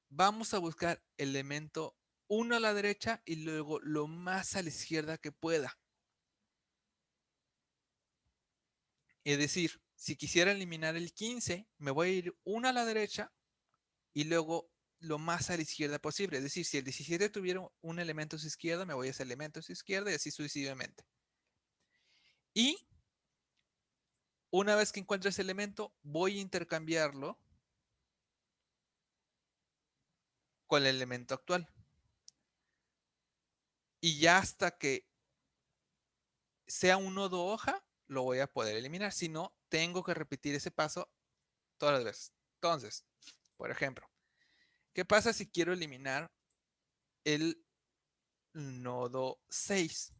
vamos a buscar el elemento uno a la derecha y luego lo más a la izquierda que pueda. Es decir, Si quisiera eliminar el 15, me voy a ir una a la derecha y luego lo más a la izquierda posible. Es decir, si el 17 tuviera un elemento a su izquierda, me voy a ese elemento a su izquierda y así sucesivamente. Y una vez que encuentre ese elemento, voy a intercambiarlo con el elemento actual. Y ya hasta que sea un nodo hoja, lo voy a poder eliminar. Si no, tengo que repetir ese paso todas las veces. Entonces, por ejemplo, ¿qué pasa si quiero eliminar el nodo 6?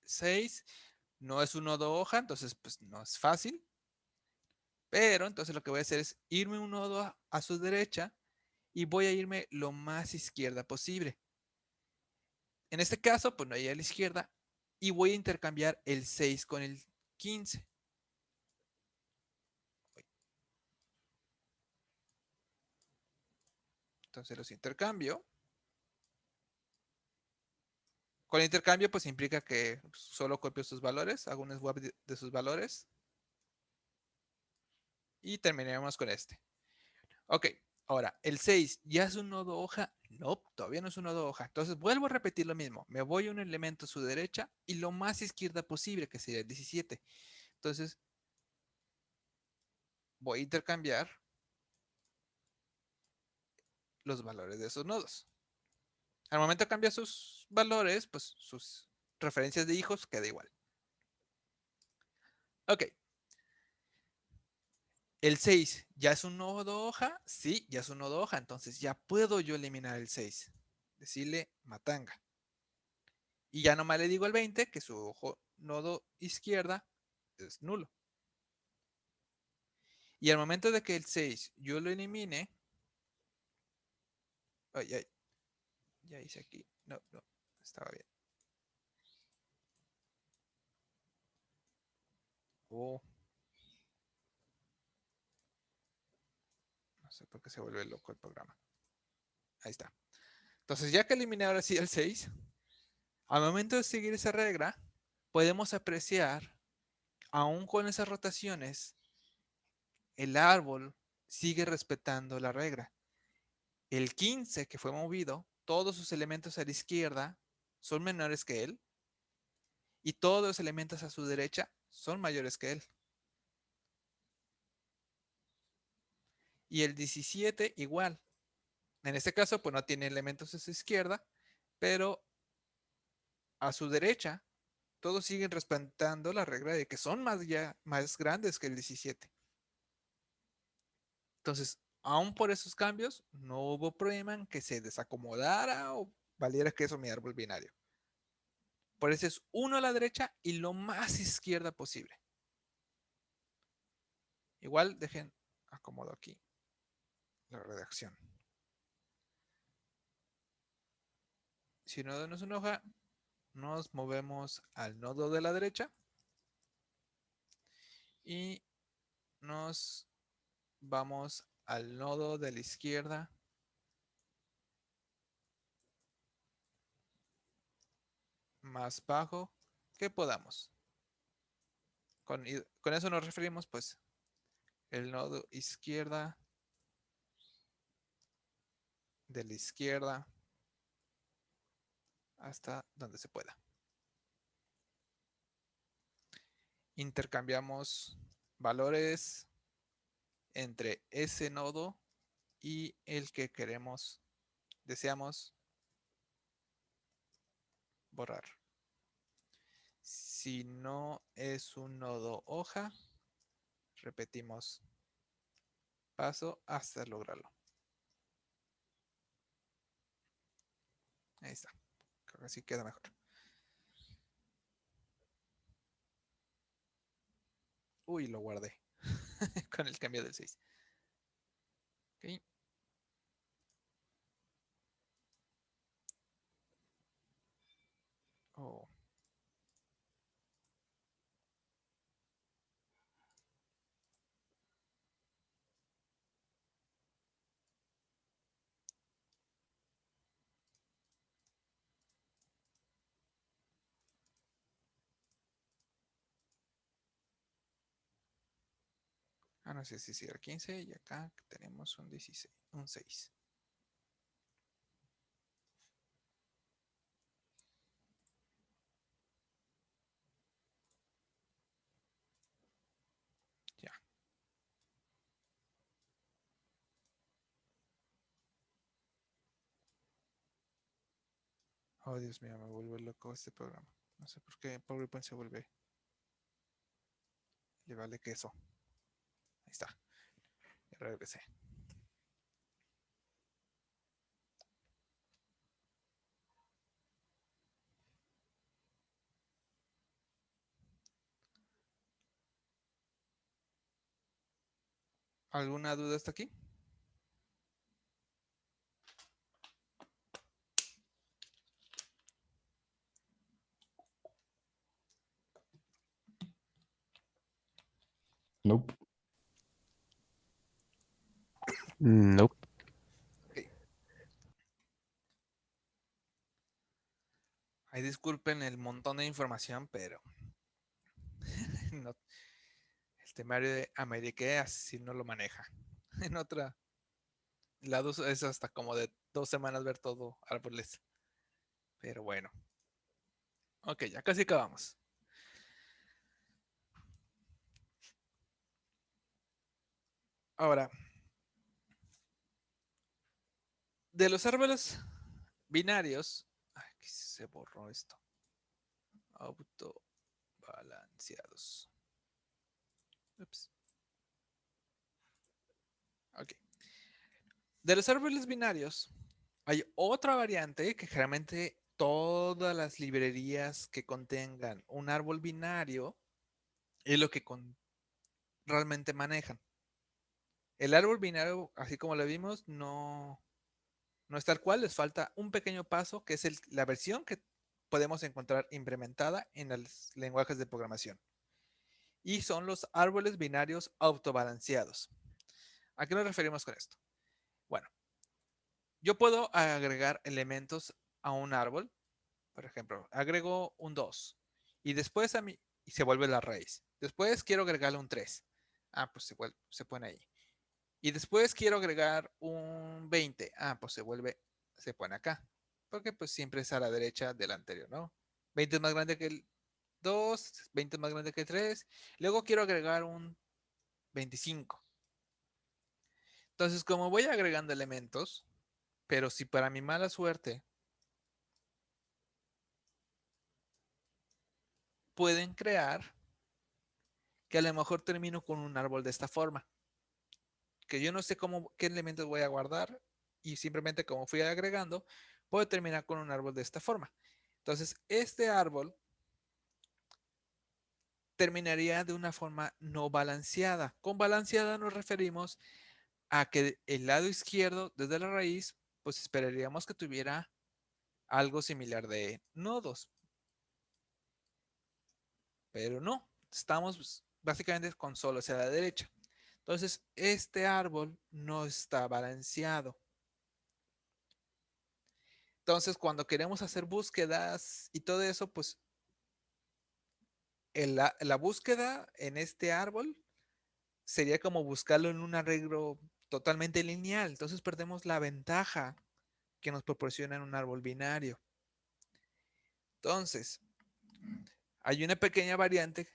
6 no es un nodo hoja, entonces pues no es fácil. Pero entonces lo que voy a hacer es irme un nodo a su derecha y voy a irme lo más izquierda posible. En este caso, pues no hay a la izquierda y voy a intercambiar el 6 con el 15. Entonces los intercambio. Con el intercambio, pues implica que solo copio sus valores, hago un swap de sus valores y terminaremos con este. Ok, ahora, el 6 ya es un nodo hoja. No, todavía no es un nodo hoja. Entonces vuelvo a repetir lo mismo. Me voy a un elemento a su derecha y lo más izquierda posible, que sería el 17. Entonces voy a intercambiar los valores de esos nodos. Al momento de cambiar sus valores, pues sus referencias de hijos queda igual. Ok, el 6 ya es un nodo hoja. Sí, ya es un nodo hoja. Entonces ya puedo yo eliminar el 6. Decirle matanga. Y ya nomás le digo al 20 que su nodo izquierda es nulo. Y al momento de que el 6 yo lo elimine. Ay, ay, ya hice aquí. No, no, estaba bien. Oh, no sé por qué se vuelve loco el programa. Ahí está. Entonces, ya que eliminé ahora sí el 6, al momento de seguir esa regla, podemos apreciar, aún con esas rotaciones, el árbol sigue respetando la regla. El 15 que fue movido, todos sus elementos a la izquierda son menores que él y todos los elementos a su derecha son mayores que él. Y el 17 igual. En este caso, pues no tiene elementos a su izquierda, pero a su derecha todos siguen respetando la regla de que son más grandes que el 17. Entonces, aún por esos cambios, no hubo problema en que se desacomodara o valiera que eso mi árbol binario. Por eso es uno a la derecha y lo más izquierda posible. Igual dejen acomodo aquí la redacción. Si el nodo no es una hoja, nos movemos al nodo de la derecha y nos vamos al nodo de la izquierda más bajo que podamos. Con eso nos referimos pues el nodo izquierda de la izquierda hasta donde se pueda. Intercambiamos valores entre ese nodo y el que deseamos borrar. Si no es un nodo hoja, repetimos paso hasta lograrlo. Ahí está. Creo que así queda mejor. Uy, lo guardé con el cambio del 6. Ok. Oh. no sé si era 15 y acá tenemos un 16, un 6. Ya. Oh, Dios mío, me vuelve loco este programa. No sé por qué PowerPoint se vuelve. Le vale queso. Ahí está. Ya regresé. ¿Alguna duda hasta aquí? Nope. Nope. Ok. Ahí disculpen el montón de información, pero no, el temario de Amerique así no lo maneja. En otra lado es hasta como de 2 semanas ver todo árboles. Pero bueno. Ok, ya casi acabamos. Ahora, de los árboles binarios. Ay, que se borró esto. Autobalanceados. Ups. Ok. De los árboles binarios, hay otra variante que generalmente todas las librerías que contengan un árbol binario es lo que realmente manejan. El árbol binario, así como lo vimos, no es tal cual, les falta un pequeño paso que es la versión que podemos encontrar implementada en los lenguajes de programación. Y son los árboles binarios autobalanceados. ¿A qué nos referimos con esto? Bueno, yo puedo agregar elementos a un árbol. Por ejemplo, agrego un 2 y después y se vuelve la raíz. Después quiero agregarle un 3. Ah, pues se pone ahí. Y después quiero agregar un 20. Ah, pues se pone acá. Porque pues siempre es a la derecha del anterior, ¿no? 20 es más grande que el 2, 20 es más grande que el 3. Luego quiero agregar un 25. Entonces, como voy agregando elementos, pero si para mi mala suerte pueden crear que a lo mejor termino con un árbol de esta forma, que yo no sé qué elementos voy a guardar y simplemente como fui agregando, puedo terminar con un árbol de esta forma. Entonces, este árbol terminaría de una forma no balanceada. Con balanceada nos referimos a que el lado izquierdo, desde la raíz, pues esperaríamos que tuviera algo similar de nodos, pero no, estamos básicamente con solo hacia la derecha. Entonces, este árbol no está balanceado. Entonces, cuando queremos hacer búsquedas y todo eso, pues la búsqueda en este árbol sería como buscarlo en un arreglo totalmente lineal. Entonces, perdemos la ventaja que nos proporciona en un árbol binario. Entonces, hay una pequeña variante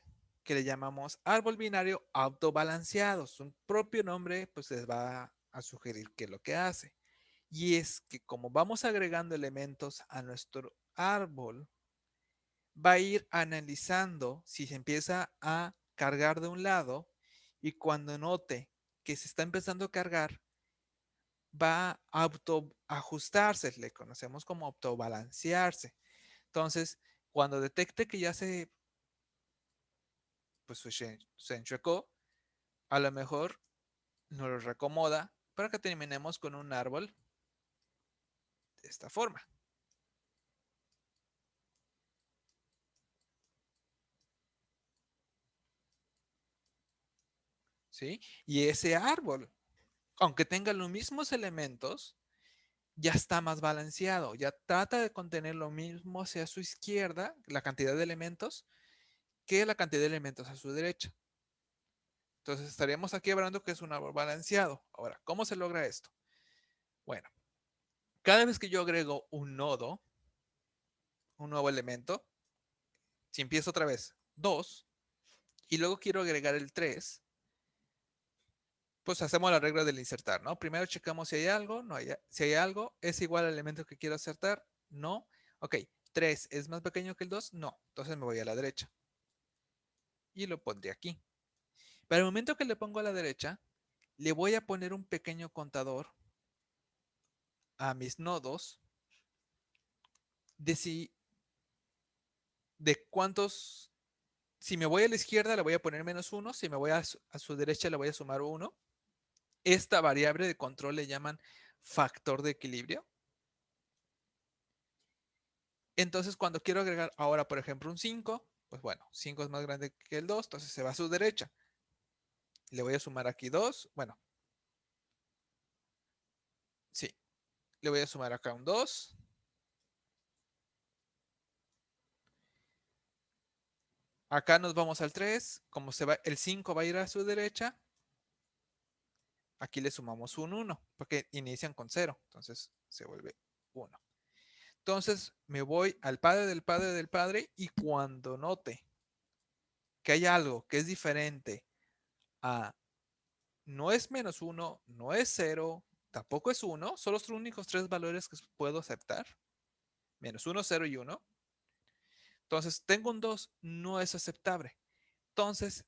que le llamamos árbol binario autobalanceado. Su propio nombre, pues les va a sugerir qué es lo que hace. Y es que como vamos agregando elementos a nuestro árbol, va a ir analizando si se empieza a cargar de un lado y cuando note que se está empezando a cargar, va a autoajustarse, le conocemos como autobalancearse. Entonces, cuando detecte que ya se enchuecó, a lo mejor nos lo recomoda para que terminemos con un árbol de esta forma. ¿Sí? Y ese árbol, aunque tenga los mismos elementos, ya está más balanceado, ya trata de contener lo mismo hacia su izquierda, la cantidad de elementos, que la cantidad de elementos a su derecha. Entonces estaríamos aquí hablando que es un árbol balanceado. Ahora, ¿cómo se logra esto? Bueno, cada vez que yo agrego un nodo, un nuevo elemento, si empiezo otra vez 2 y luego quiero agregar el 3, pues hacemos la regla del insertar, ¿no? Primero checamos si hay algo, no hay, si hay algo, es igual al elemento que quiero insertar, no. Ok, 3 es más pequeño que el 2, no. Entonces me voy a la derecha y lo pondré aquí. Para el momento que le pongo a la derecha, le voy a poner un pequeño contador a mis nodos de si de cuántos, si me voy a la izquierda le voy a poner -1, si me voy a su derecha le voy a sumar 1. Esta variable de control le llaman factor de equilibrio. Entonces, cuando quiero agregar ahora, por ejemplo, un 5, pues bueno, 5 es más grande que el 2, entonces se va a su derecha. Le voy a sumar aquí 2, bueno, sí, le voy a sumar acá un 2. Acá nos vamos al 3, como se va, el 5 va a ir a su derecha, aquí le sumamos un 1, porque inician con 0, entonces se vuelve 1. Entonces me voy al padre del padre del padre y cuando note que hay algo que es diferente a no es -1, no es 0, tampoco es 1, son los únicos tres valores que puedo aceptar, -1, 0 y 1. Entonces tengo un 2, no es aceptable. Entonces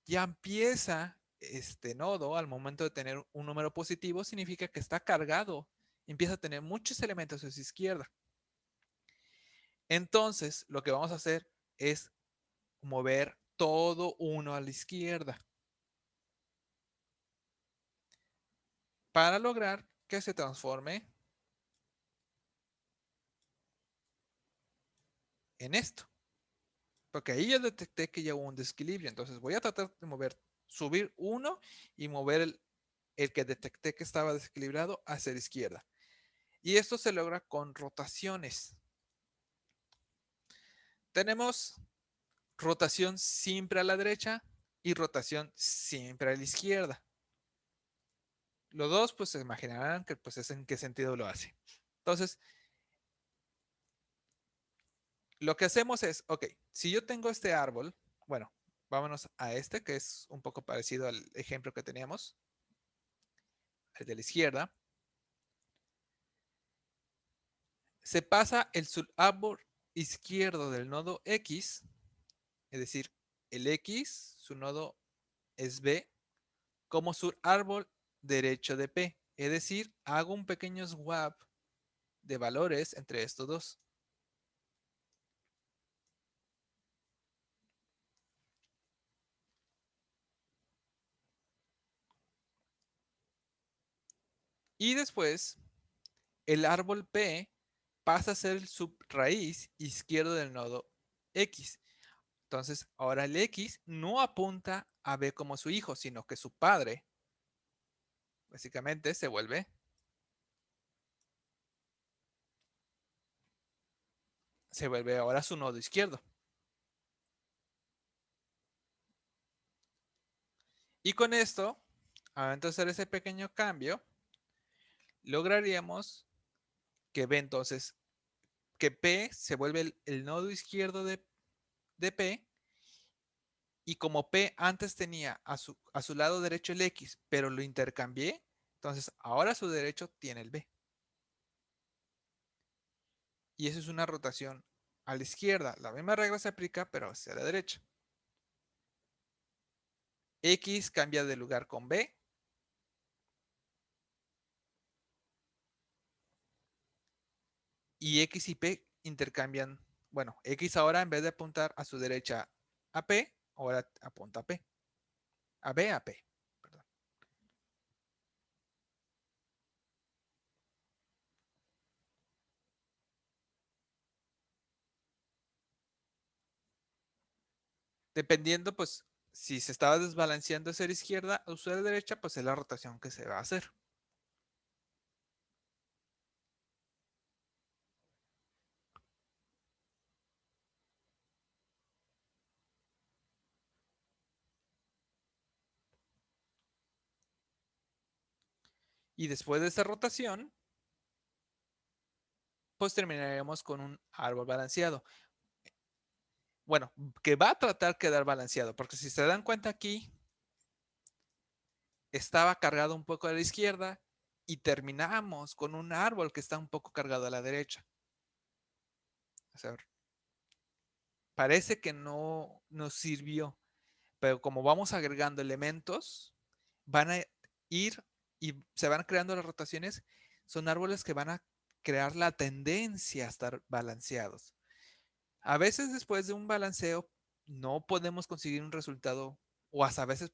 ya empieza este nodo al momento de tener un número positivo, significa que está cargado, empieza a tener muchos elementos a su izquierda. Entonces lo que vamos a hacer es mover todo uno a la izquierda para lograr que se transforme en esto. Porque ahí ya detecté que ya hubo un desequilibrio. Entonces voy a tratar de mover, subir uno y mover el que detecté que estaba desequilibrado hacia la izquierda. Y esto se logra con rotaciones. Tenemos rotación siempre a la derecha y rotación siempre a la izquierda. Los dos pues se imaginarán que pues es en qué sentido lo hace. Entonces, lo que hacemos es, ok, si yo tengo este árbol, bueno, vámonos a este que es un poco parecido al ejemplo que teníamos, el de la izquierda. Se pasa el subárbol izquierdo del nodo X, es decir, el X, su nodo es B, como subárbol derecho de P. Es decir, hago un pequeño swap de valores entre estos dos. Y después, el árbol P pasa a ser el subraíz izquierdo del nodo X. Entonces, ahora el X no apunta a B como su hijo, sino que su padre, básicamente, se vuelve ahora su nodo izquierdo. Y con esto, al hacer ese pequeño cambio, lograríamos que B entonces, que P se vuelve el nodo izquierdo de P, y como P antes tenía a su lado derecho el X, pero lo intercambié, entonces ahora a su derecho tiene el B. Y eso es una rotación a la izquierda. La misma regla se aplica, pero hacia la derecha. X cambia de lugar con B. Y X y P intercambian. Bueno, X ahora en vez de apuntar a su derecha a P, ahora apunta a P. A B a P. Perdón. Dependiendo, pues, si se estaba desbalanceando hacia la izquierda o hacia la derecha, pues es la rotación que se va a hacer. Y después de esa rotación, pues terminaremos con un árbol balanceado. Bueno, que va a tratar de quedar balanceado, porque si se dan cuenta aquí, estaba cargado un poco a la izquierda y terminamos con un árbol que está un poco cargado a la derecha. O sea, parece que no nos sirvió, pero como vamos agregando elementos, van a ir y se van creando las rotaciones, son árboles que van a crear la tendencia a estar balanceados. A veces después de un balanceo no podemos conseguir un resultado o hasta a veces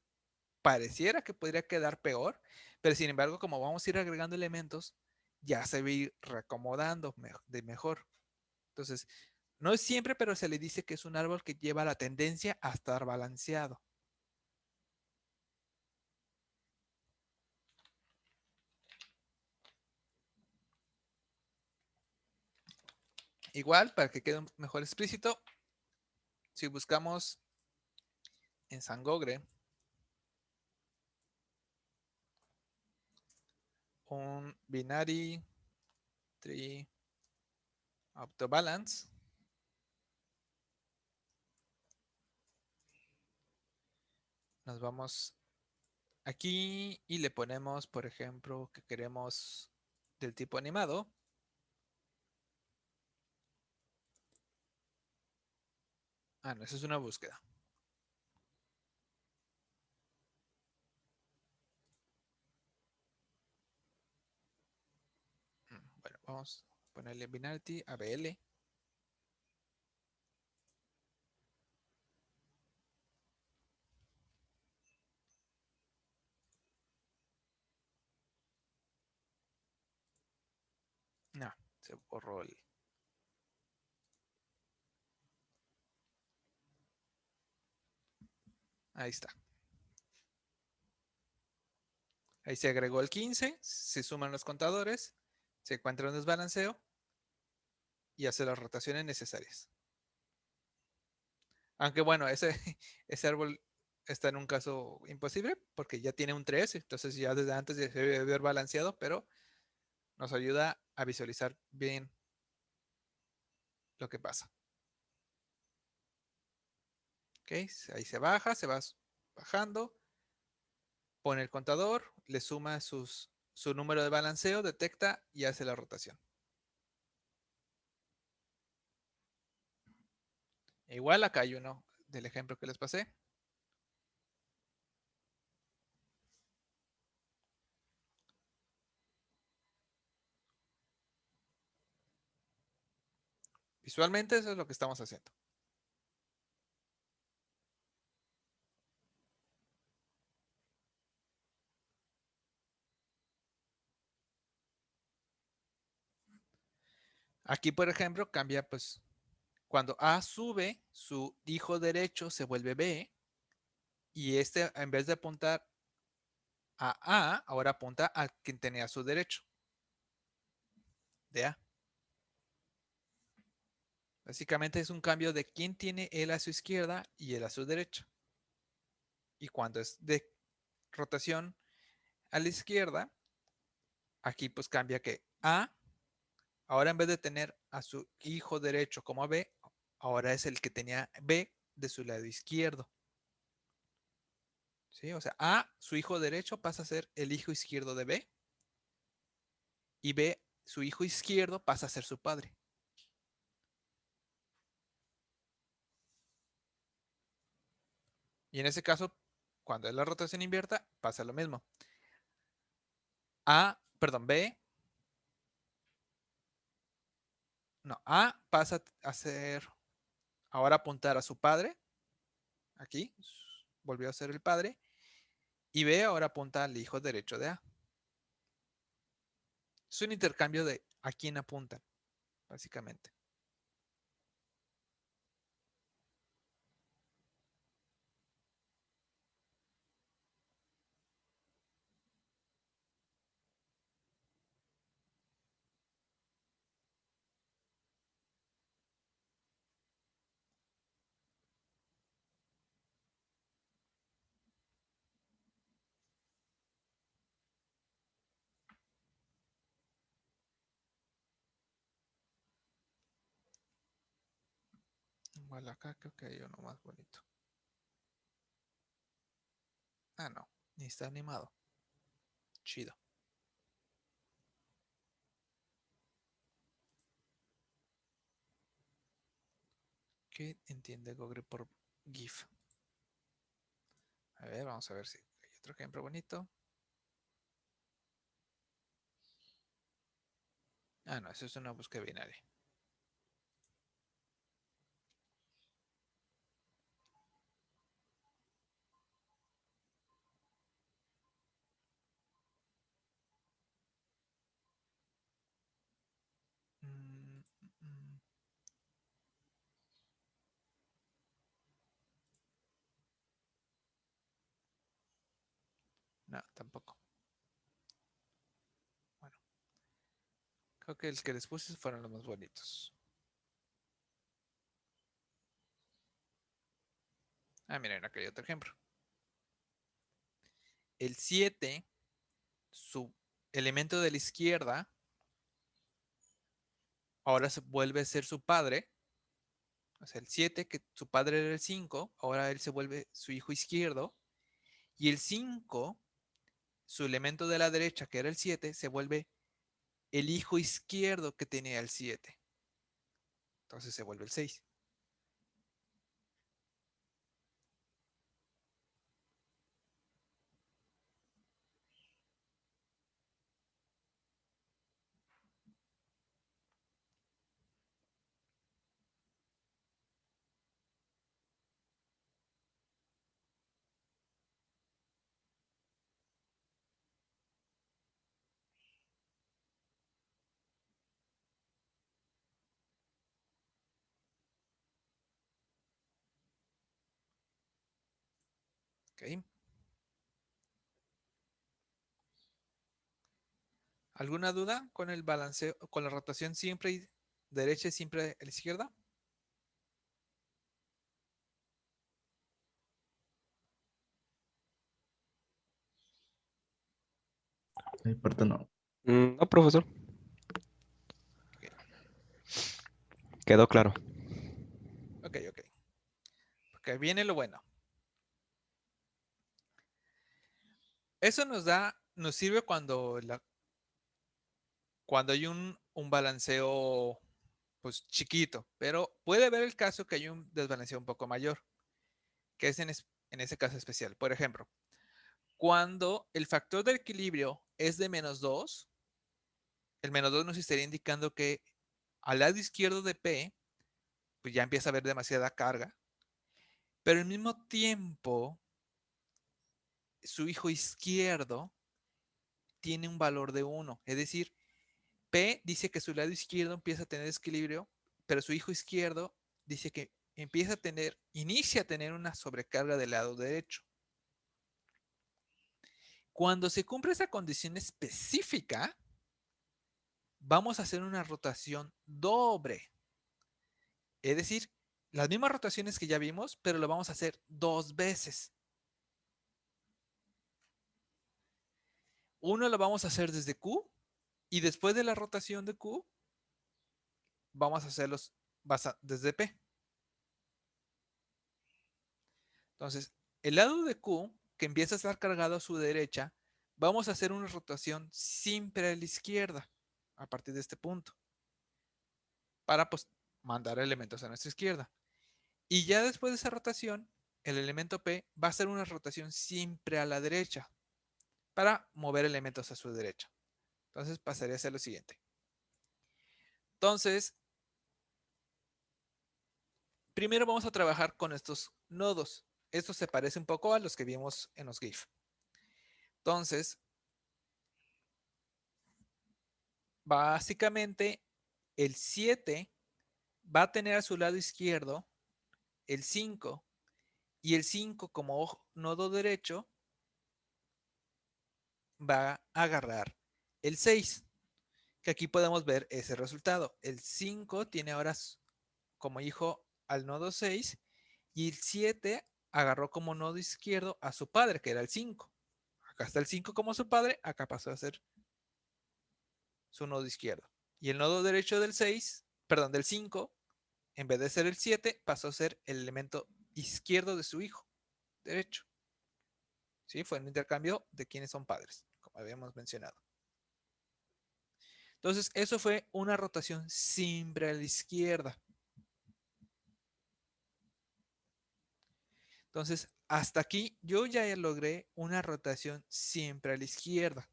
pareciera que podría quedar peor, pero sin embargo como vamos a ir agregando elementos, ya se va a ir reacomodando de mejor. Entonces, no es siempre, pero se le dice que es un árbol que lleva la tendencia a estar balanceado. Igual, para que quede mejor explícito, si buscamos en Sangogre un binary tree optobalance, nos vamos aquí y le ponemos, por ejemplo, que queremos del tipo animado. Ah, no, eso es una búsqueda. Bueno, vamos a ponerle binary ABL. No, se borró el... Ahí está. Ahí se agregó el 15, se suman los contadores, se encuentra un desbalanceo y hace las rotaciones necesarias. Aunque bueno, ese árbol está en un caso imposible porque ya tiene un 3, entonces ya desde antes se debe haber balanceado, pero nos ayuda a visualizar bien lo que pasa. ¿Ok? Ahí se baja, se va bajando, pone el contador, le suma su número de balanceo, detecta y hace la rotación. Igual acá hay uno del ejemplo que les pasé. Visualmente eso es lo que estamos haciendo. Aquí, por ejemplo, cambia pues cuando A sube, su hijo derecho se vuelve B y este en vez de apuntar a A, ahora apunta a quien tenía su derecho, de A. Básicamente es un cambio de quién tiene él a su izquierda y él a su derecha. Y cuando es de rotación a la izquierda, aquí pues cambia que A, ahora en vez de tener a su hijo derecho como B, ahora es el que tenía B de su lado izquierdo. ¿Sí? O sea, A, su hijo derecho pasa a ser el hijo izquierdo de B y B, su hijo izquierdo pasa a ser su padre. Y en ese caso, cuando es la rotación invierta, pasa lo mismo. B, no, A pasa a ser, ahora apuntar a su padre, aquí, volvió a ser el padre, y B ahora apunta al hijo derecho de A. Es un intercambio de a quién apuntan, básicamente. Igual acá creo que hay uno más bonito. Ah, no. Ni está animado. Chido. ¿Qué entiende Google por GIF? A ver, vamos a ver si hay otro ejemplo bonito. Ah, no, eso es una búsqueda binaria. Mm, mm, mm. No, tampoco. Bueno, creo que el que les puse fueron los más bonitos. Ah, miren, acá hay otro ejemplo. El 7, su elemento de la izquierda, ahora se vuelve a ser su padre. O sea, el 7, que su padre era el 5, ahora él se vuelve su hijo izquierdo. Y el 5, su elemento de la derecha, que era el 7, se vuelve el hijo izquierdo que tenía el 7. Entonces se vuelve el 6. ¿Ok? ¿Alguna duda con el balanceo, con la rotación siempre derecha y siempre a la izquierda? Ahí parte no. No, profesor, Ok, quedó claro. ok, ok. Porque viene lo bueno. Eso nos sirve cuando hay un balanceo pues chiquito, pero puede haber el caso que hay un desbalanceo un poco mayor, que es en ese caso especial. Por ejemplo, cuando el factor de equilibrio es de -2, el -2 nos estaría indicando que al lado izquierdo de P, pues ya empieza a haber demasiada carga, pero al mismo tiempo, su hijo izquierdo tiene un valor de 1, es decir, P dice que su lado izquierdo empieza a tener desequilibrio, pero su hijo izquierdo dice que inicia a tener una sobrecarga del lado derecho. Cuando se cumple esa condición específica, vamos a hacer una rotación doble. Es decir, las mismas rotaciones que ya vimos, pero lo vamos a hacer 2 veces. Uno lo vamos a hacer desde Q y después de la rotación de Q, vamos a hacerlos desde P. Entonces, el lado de Q, que empieza a estar cargado a su derecha, vamos a hacer una rotación siempre a la izquierda a partir de este punto para pues, mandar elementos a nuestra izquierda. Y ya después de esa rotación, el elemento P va a hacer una rotación siempre a la derecha para mover elementos a su derecha. Entonces pasaría a ser lo siguiente. Entonces, primero vamos a trabajar con estos nodos. Esto se parece un poco a los que vimos en los GIF. Entonces, básicamente, el 7 va a tener a su lado izquierdo el 5 y el 5 como nodo derecho va a agarrar el 6, que aquí podemos ver ese resultado. El 5 tiene ahora como hijo al nodo 6 y el 7 agarró como nodo izquierdo a su padre, que era el 5. Acá está el 5 como su padre, acá pasó a ser su nodo izquierdo. Y el nodo derecho del 6, perdón, del 5 en vez de ser el 7, pasó a ser el elemento izquierdo de su hijo derecho. ¿Sí? Fue un intercambio de quienes son padres, como habíamos mencionado. Entonces, eso fue una rotación siempre a la izquierda. Entonces, hasta aquí yo ya logré una rotación siempre a la izquierda.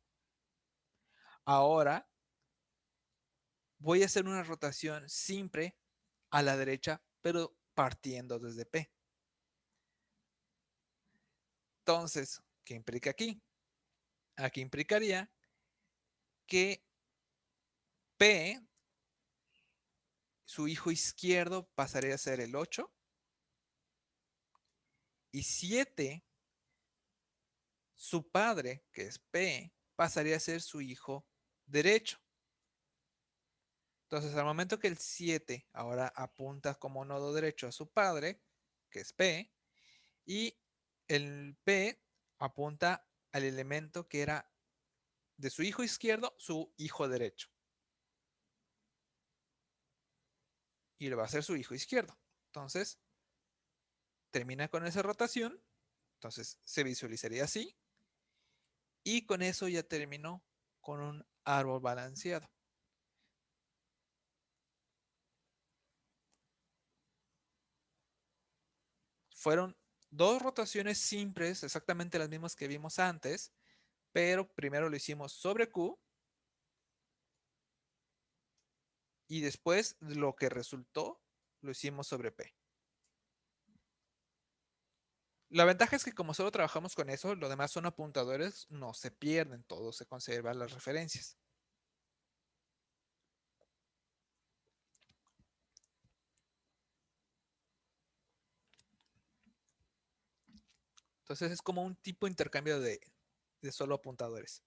Ahora voy a hacer una rotación siempre a la derecha, pero partiendo desde P. Entonces, ¿qué implica aquí? Aquí implicaría que P, su hijo izquierdo, pasaría a ser el 8 y 7, su padre, que es P, pasaría a ser su hijo derecho. Entonces, al momento que el 7 ahora apunta como nodo derecho a su padre, que es P, y el P apunta al elemento que era de su hijo izquierdo, su hijo derecho. Y le va a ser su hijo izquierdo. Entonces, termina con esa rotación. Entonces, se visualizaría así. Y con eso ya terminó con un árbol balanceado. Fueron dos rotaciones simples, exactamente las mismas que vimos antes, pero primero lo hicimos sobre Q y después lo que resultó lo hicimos sobre P. La ventaja es que como solo trabajamos con eso, lo demás son apuntadores, no se pierden, todo se conserva las referencias. Entonces es como un tipo de intercambio de solo apuntadores.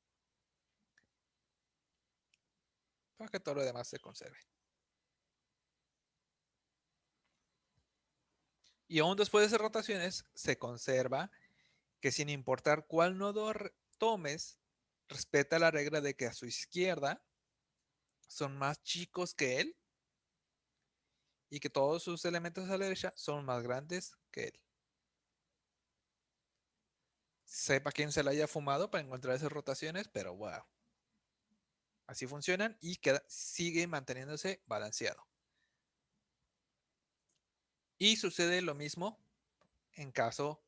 Para que todo lo demás se conserve. Y aún después de esas rotaciones, se conserva que sin importar cuál nodo tomes, respeta la regla de que a su izquierda son más chicos que él y que todos sus elementos a la derecha son más grandes que él. Sepa quién se la haya fumado para encontrar esas rotaciones, pero wow. Así funcionan y sigue manteniéndose balanceado. Y sucede lo mismo en caso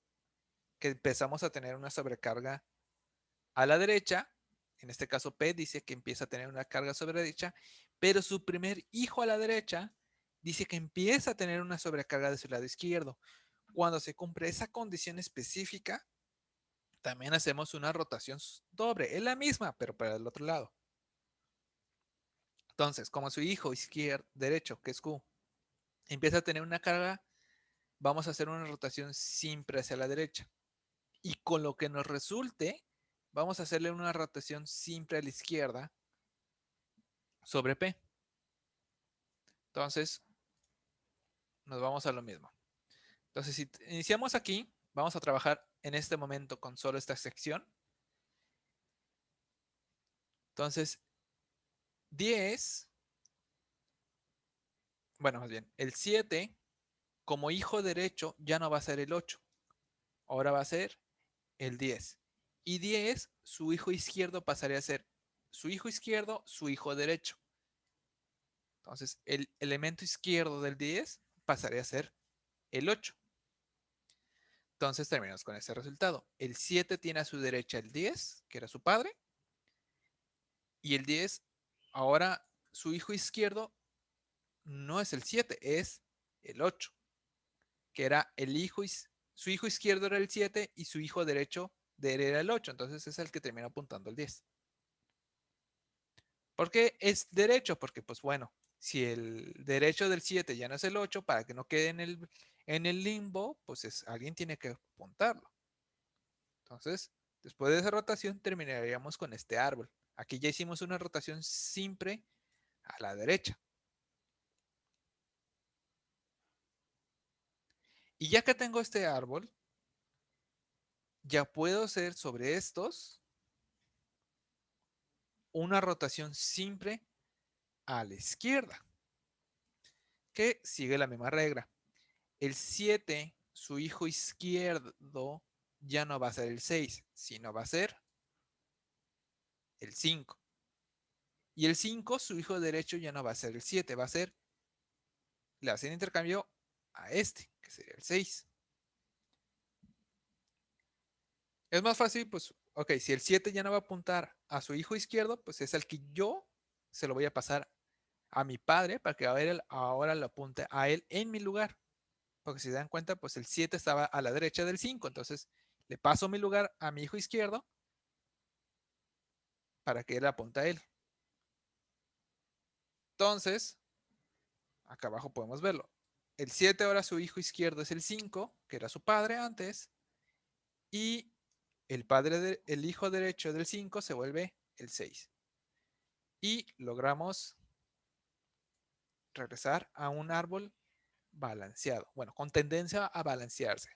que empezamos a tener una sobrecarga a la derecha. En este caso P dice que empieza a tener una carga sobre la derecha, pero su primer hijo a la derecha dice que empieza a tener una sobrecarga de su lado izquierdo. Cuando se cumple esa condición específica, también hacemos una rotación doble. Es la misma, pero para el otro lado. Entonces, como su hijo derecho, que es Q, empieza a tener una carga, vamos a hacer una rotación siempre hacia la derecha. Y con lo que nos resulte, vamos a hacerle una rotación siempre a la izquierda sobre P. Entonces, nos vamos a lo mismo. Entonces, si iniciamos aquí, vamos a trabajar en este momento con solo esta sección. Entonces, 10, bueno, más bien, el 7 como hijo derecho ya no va a ser el 8. Ahora va a ser el 10. Y 10, su hijo izquierdo pasaría a ser su hijo izquierdo, su hijo derecho. Entonces, el elemento izquierdo del 10 pasaría a ser el 8. Entonces, terminamos con ese resultado. El 7 tiene a su derecha el 10, que era su padre. Y el 10, ahora su hijo izquierdo no es el 7, es el 8, que era su hijo izquierdo era el 7 y su hijo derecho era el 8. Entonces es el que termina apuntando el 10. ¿Por qué es derecho? Porque, pues bueno, si el derecho del 7 ya no es el 8, para que no quede en el limbo, pues alguien tiene que apuntarlo. Entonces, después de esa rotación, terminaríamos con este árbol. Aquí ya hicimos una rotación siempre a la derecha. Y ya que tengo este árbol, ya puedo hacer sobre estos una rotación siempre a la izquierda. que sigue la misma regla. El 7, su hijo izquierdo, ya no va a ser el 6, sino va a ser el 5. Y el 5, su hijo derecho, ya no va a ser el 7, va a ser, le hacen intercambio a este, que sería el 6. Es más fácil, pues, ok, si el 7 ya no va a apuntar a su hijo izquierdo, pues es el que yo se lo voy a pasar a mi padre para que ahora lo apunte a él en mi lugar. Porque si se dan cuenta, pues el 7 estaba a la derecha del 5. Entonces le paso mi lugar a mi hijo izquierdo para que él apunte a él. Entonces, acá abajo podemos verlo. El 7 ahora su hijo izquierdo es el 5, que era su padre antes. Y el hijo derecho del 5 se vuelve el 6. Y logramos regresar a un árbol balanceado. Bueno, con tendencia a balancearse.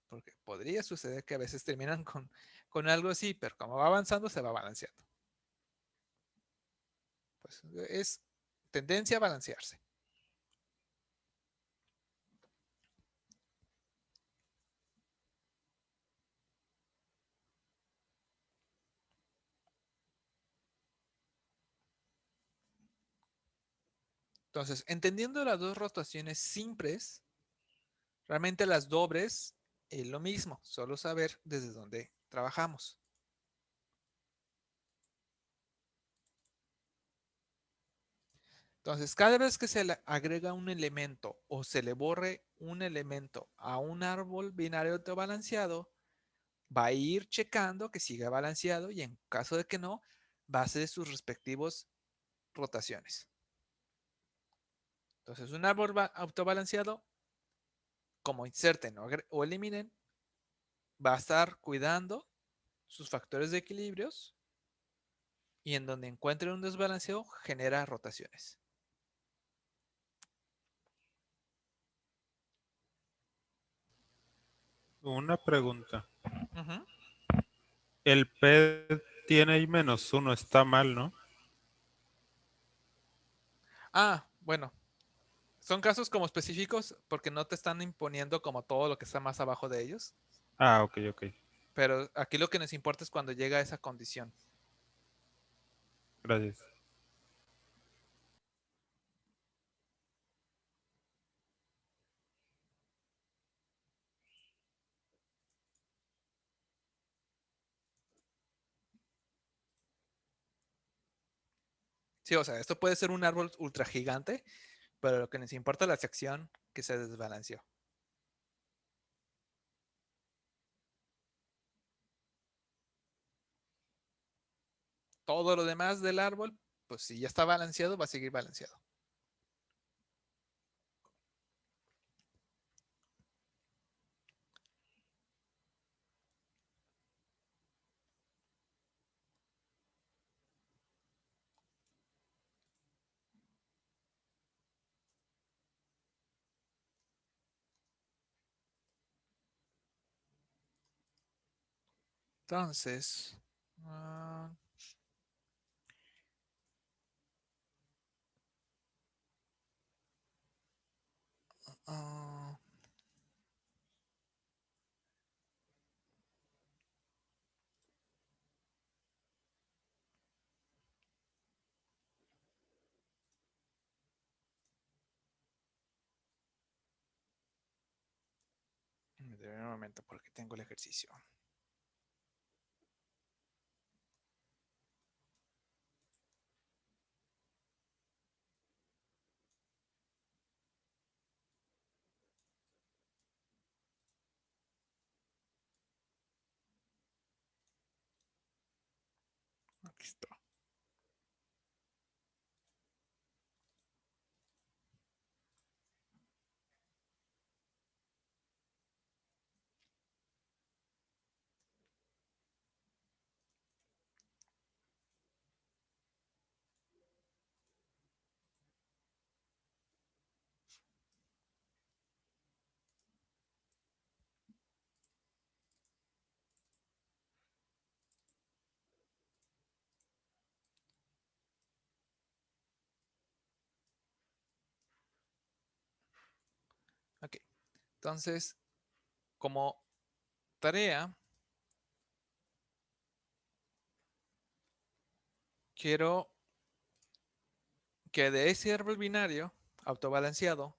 Porque podría suceder que a veces terminan con algo así, pero como va avanzando, se va balanceando. Pues es tendencia a balancearse. Entonces, entendiendo las dos rotaciones simples, realmente las dobles es lo mismo, solo saber desde dónde trabajamos. Entonces, cada vez que se le agrega un elemento o se le borre un elemento a un árbol binario autobalanceado, va a ir checando que siga balanceado y en caso de que no, va a hacer sus respectivos rotaciones. Entonces, un árbol autobalanceado, como inserten o eliminen, va a estar cuidando sus factores de equilibrios y en donde encuentre un desbalanceo genera rotaciones. Una pregunta. Ujú. El P tiene I menos 1, está mal, ¿no? Bueno, son casos como específicos porque no te están imponiendo como todo lo que está más abajo de ellos, Ah, ok, ok. pero aquí lo que nos importa es cuando llega a esa condición. Gracias. Sí, o sea, esto puede ser un árbol ultra gigante, pero lo que nos importa es la sección que se desbalanceó. Todo lo demás del árbol, pues si ya está balanceado, va a seguir balanceado. Entonces, uh, uh, un momento porque tengo el ejercicio. Aquí está. Entonces, como tarea, quiero que de ese árbol binario autobalanceado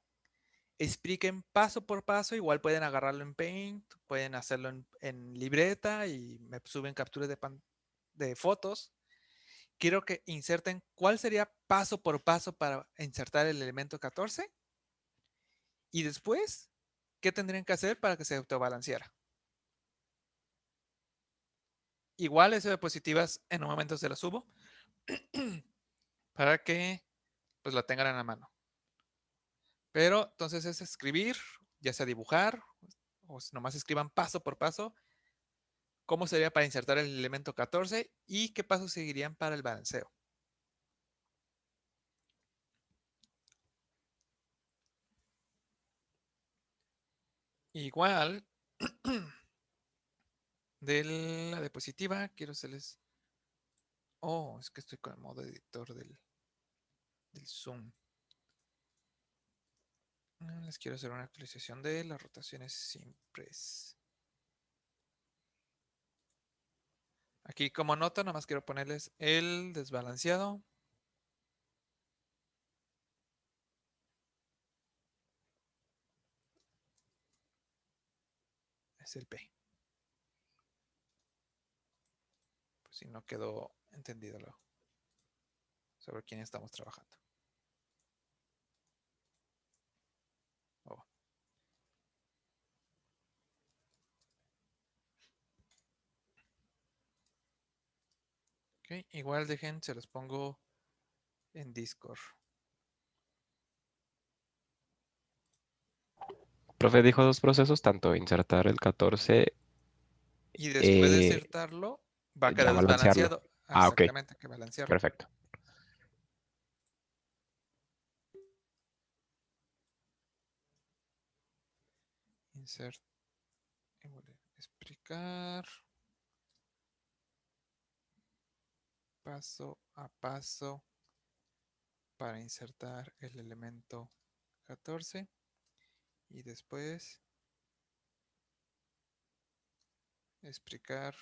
expliquen paso por paso. Igual pueden agarrarlo en Paint, pueden hacerlo en libreta y me suben capturas de fotos. Quiero que inserten cuál sería paso por paso para insertar el elemento 14 y después qué tendrían que hacer para que se autobalanceara. Igual ese diapositivas en un momento se las subo para que pues la tengan en la mano. Pero entonces es escribir, ya sea dibujar, o nomás escriban paso por paso cómo sería para insertar el elemento 14 y qué pasos seguirían para el balanceo. Igual de la diapositiva, quiero hacerles... Oh, es que estoy con el modo editor del Zoom. Les quiero hacer una actualización de las rotaciones simples. Aquí como nota, nada más quiero ponerles el desbalanceado. Es el P. Pues si no quedó entendido sobre quién estamos trabajando. Oh. Ok, igual dejen, se los pongo en Discord. Profe dijo dos procesos, tanto insertar el 14 Y después de eh, insertarlo, va a ya quedar balancearlo. desbalanceado. Ah, ok, Exactamente, hay que balancearlo. perfecto. Insert. Explicar. Paso a paso para insertar el elemento 14 y después explicar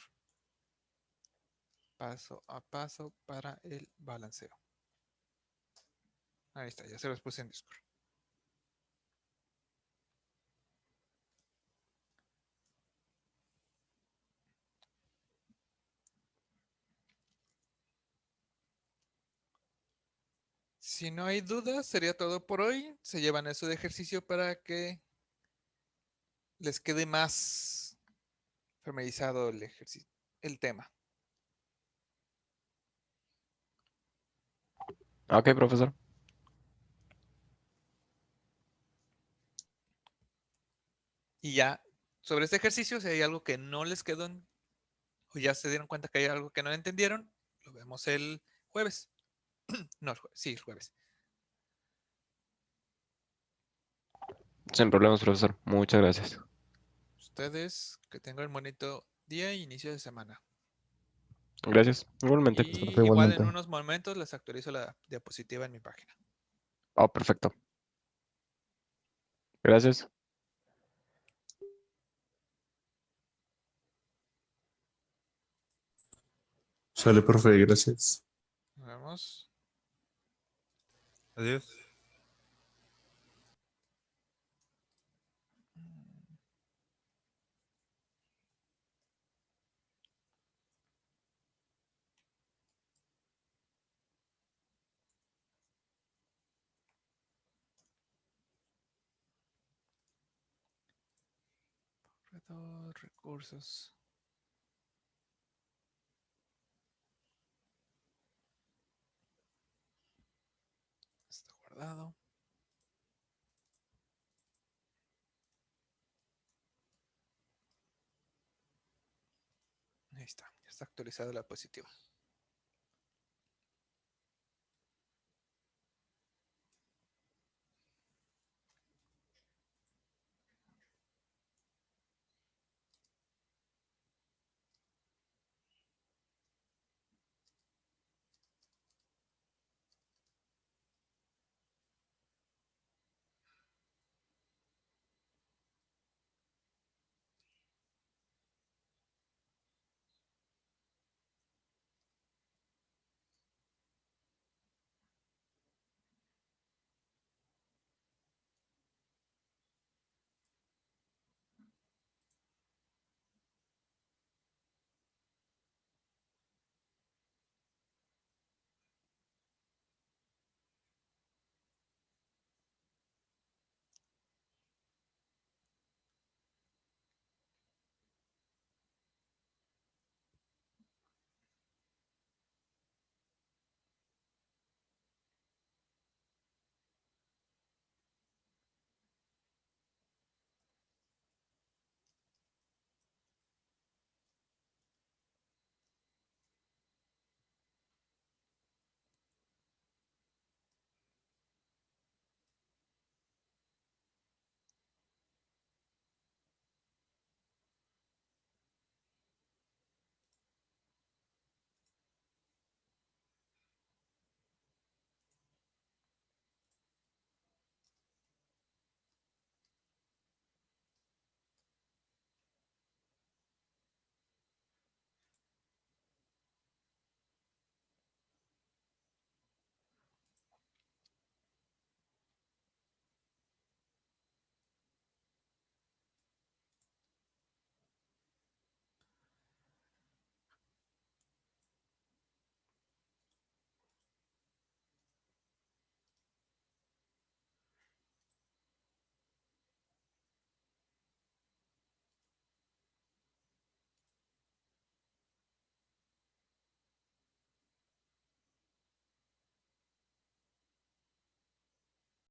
paso a paso para el balanceo. Ahí está, ya se los puse en Discord. Si no hay dudas, sería todo por hoy. Se llevan eso de ejercicio para que les quede más familiarizado el ejercicio, el tema. Ok, profesor. Y ya, sobre este ejercicio, si hay algo que no les quedó o ya se dieron cuenta que hay algo que no entendieron, lo vemos el jueves. No, el jueves, sí, el jueves. Sin problemas, profesor. Muchas gracias. Ustedes que tengan un bonito día e inicio de semana. Gracias. Igualmente. Y Profe, igual en igualmente. unos momentos les actualizo la diapositiva en mi página. Oh, perfecto. Gracias. Sale, profe, gracias. Nos vemos. Adiós. Recursos. Está guardado. Ahí está, ya está actualizada la diapositiva.